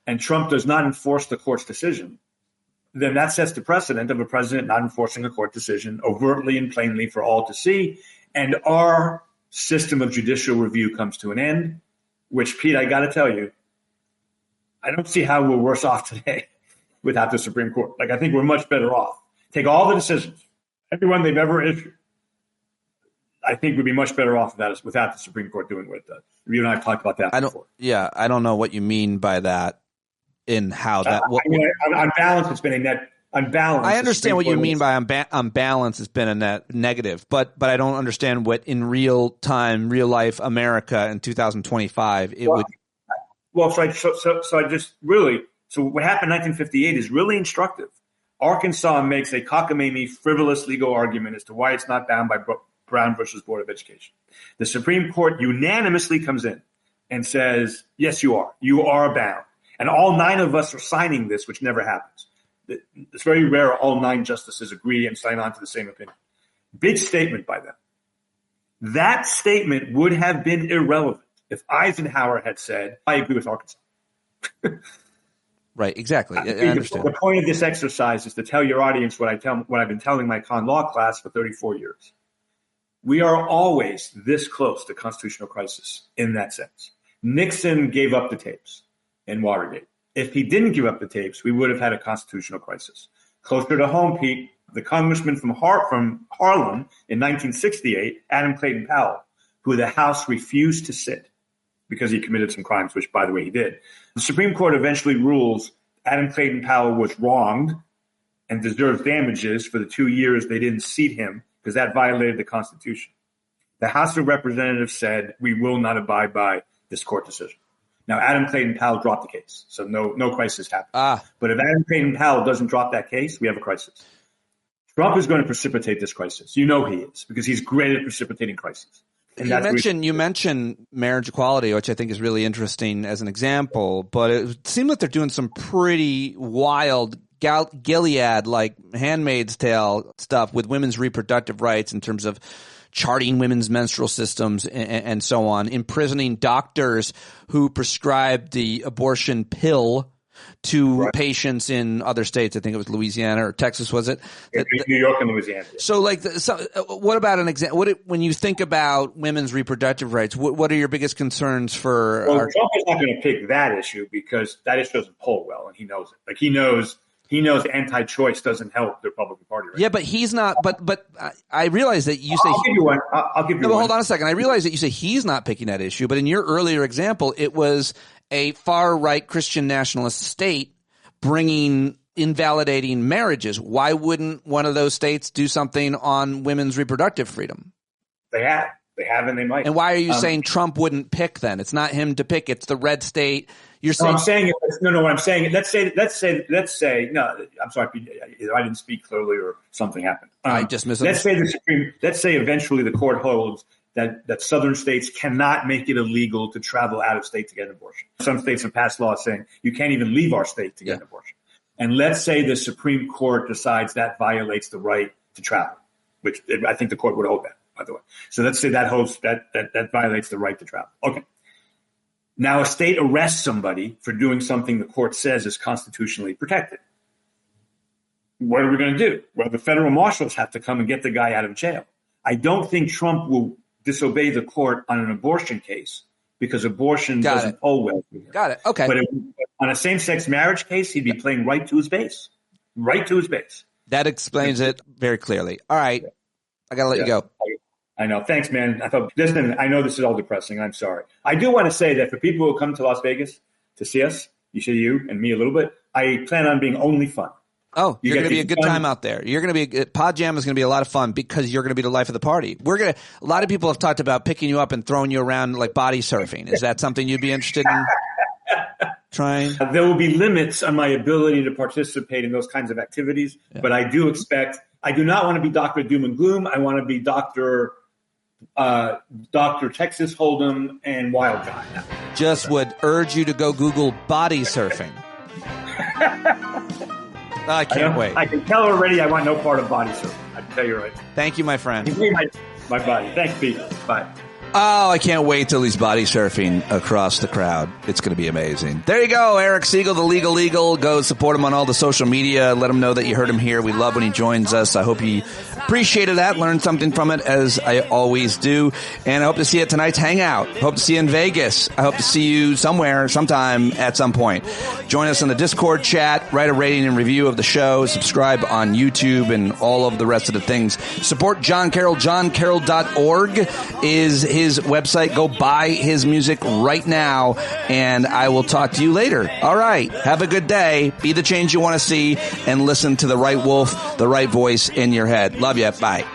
and Trump does not enforce the court's decision, then that sets the precedent of a president not enforcing a court decision overtly and plainly for all to see. And our system of judicial review comes to an end, which, Pete, I got to tell you, I don't see how we're worse off today without the Supreme Court. Like, I think we're much better off. Take all the decisions, everyone they've ever issued. I think we'd be much better off without the Supreme Court doing what it does. You and I have talked about that before. Yeah, I don't know what you mean by that in how that... on balance, it's been a net... On balance, I understand what you mean by on balance has been a net negative, but I don't understand what in real time, real life America in 2025 it would. Well, so what happened in 1958 is really instructive. Arkansas makes a cockamamie, frivolous legal argument as to why it's not bound by Brown versus Board of Education. The Supreme Court unanimously comes in and says, yes, you are. You are bound. And all 9 of us are signing this, which never happens. It's very rare all 9 justices agree and sign on to the same opinion. Big statement by them. That statement would have been irrelevant if Eisenhower had said, I agree with Arkansas. Right, exactly. I understand. The point of this exercise is to tell your audience what I've been telling my con law class for 34 years. We are always this close to constitutional crisis in that sense. Nixon gave up the tapes in Watergate. If he didn't give up the tapes, we would have had a constitutional crisis. Closer to home, Pete, the congressman from Harlem in 1968, Adam Clayton Powell, who the House refused to sit because he committed some crimes, which, by the way, he did. The Supreme Court eventually rules Adam Clayton Powell was wronged and deserves damages for the 2 years they didn't seat him because that violated the Constitution. The House of Representatives said, we will not abide by this court decision. Now, Adam Clayton Powell dropped the case, so no crisis happened. But if Adam Clayton Powell doesn't drop that case, we have a crisis. Trump is going to precipitate this crisis. You know he is, because he's great at precipitating crises. And you mentioned marriage equality, which I think is really interesting as an example, but it seemed like they're doing some pretty wild Gilead, like Handmaid's Tale stuff with women's reproductive rights in terms of charting women's menstrual systems and so on, imprisoning doctors who prescribed the abortion pill to patients in other states. I think it was Louisiana or Texas, was it? New York and Louisiana. So, what about an example? When you think about women's reproductive rights, what are your biggest concerns for? Well, Trump is not going to pick that issue because that issue doesn't poll well, and he knows it. Like, he knows He knows anti-choice doesn't help the Republican Party. Right? Yeah, but he's not. But I realize that you say. I'll give you one. I'll give you no, one. Hold on a second. I realize that you say he's not picking that issue, but in your earlier example, it was a far-right Christian nationalist state invalidating marriages. Why wouldn't one of those states do something on women's reproductive freedom? They have, and they might. And why are you saying Trump wouldn't pick then? It's not him to pick. It's the red state. You're saying. I'm saying no. What I'm saying. Let's say. No, I'm sorry. Either I didn't speak clearly or something happened. I just misunderstood. Let's say eventually the court holds that southern states cannot make it illegal to travel out of state to get an abortion. Some states have passed laws saying you can't even leave our state to get an abortion. And let's say the Supreme Court decides that violates the right to travel, which I think the court would hold that, by the way. So let's say that violates the right to travel. Okay. Now a state arrests somebody for doing something the court says is constitutionally protected. What are we going to do? Well, the federal marshals have to come and get the guy out of jail. I don't think Trump will disobey the court on an abortion case because abortion doesn't poll well. Got it. Okay. But on a same-sex marriage case, he'd be playing right to his base. Right to his base. That explains it very clearly. All right. I got to let you go. I know. Thanks, man. Listen, I know this is all depressing. I'm sorry. I do want to say that for people who come to Las Vegas to see us, you and me a little bit, I plan on being only fun. Oh, you're going to be a good time out there. You're going to be PODJAM is going to be a lot of fun because you're going to be the life of the party. A lot of people have talked about picking you up and throwing you around like body surfing. Is that something you'd be interested in trying? There will be limits on my ability to participate in those kinds of activities, but I do not want to be Dr. Doom and Gloom. I want to be Dr. Texas Hold'em and Wild Guy. Just would urge you to go Google body surfing. I can't wait. I can tell already I want no part of body surfing. I can tell you right. Thank you, my friend. My body. Thanks, Pete. Bye. Oh, I can't wait till he's body surfing across the crowd. It's going to be amazing. There you go, Eric Segall, the Legal Eagle. Go support him on all the social media. Let him know that you heard him here. We love when he joins us. I hope he appreciated that, learned something from it, as I always do. And I hope to see you at tonight's Hangout. Hope to see you in Vegas. I hope to see you somewhere, sometime, at some point. Join us in the Discord chat. Write a rating and review of the show. Subscribe on YouTube and all of the rest of the things. Support John Carroll. JohnCarroll.org is his website. Go buy his music right now, and I will talk to you later. All right. Have a good day. Be the change you want to see, and listen to the right wolf, the right voice in your head. Love you. Bye.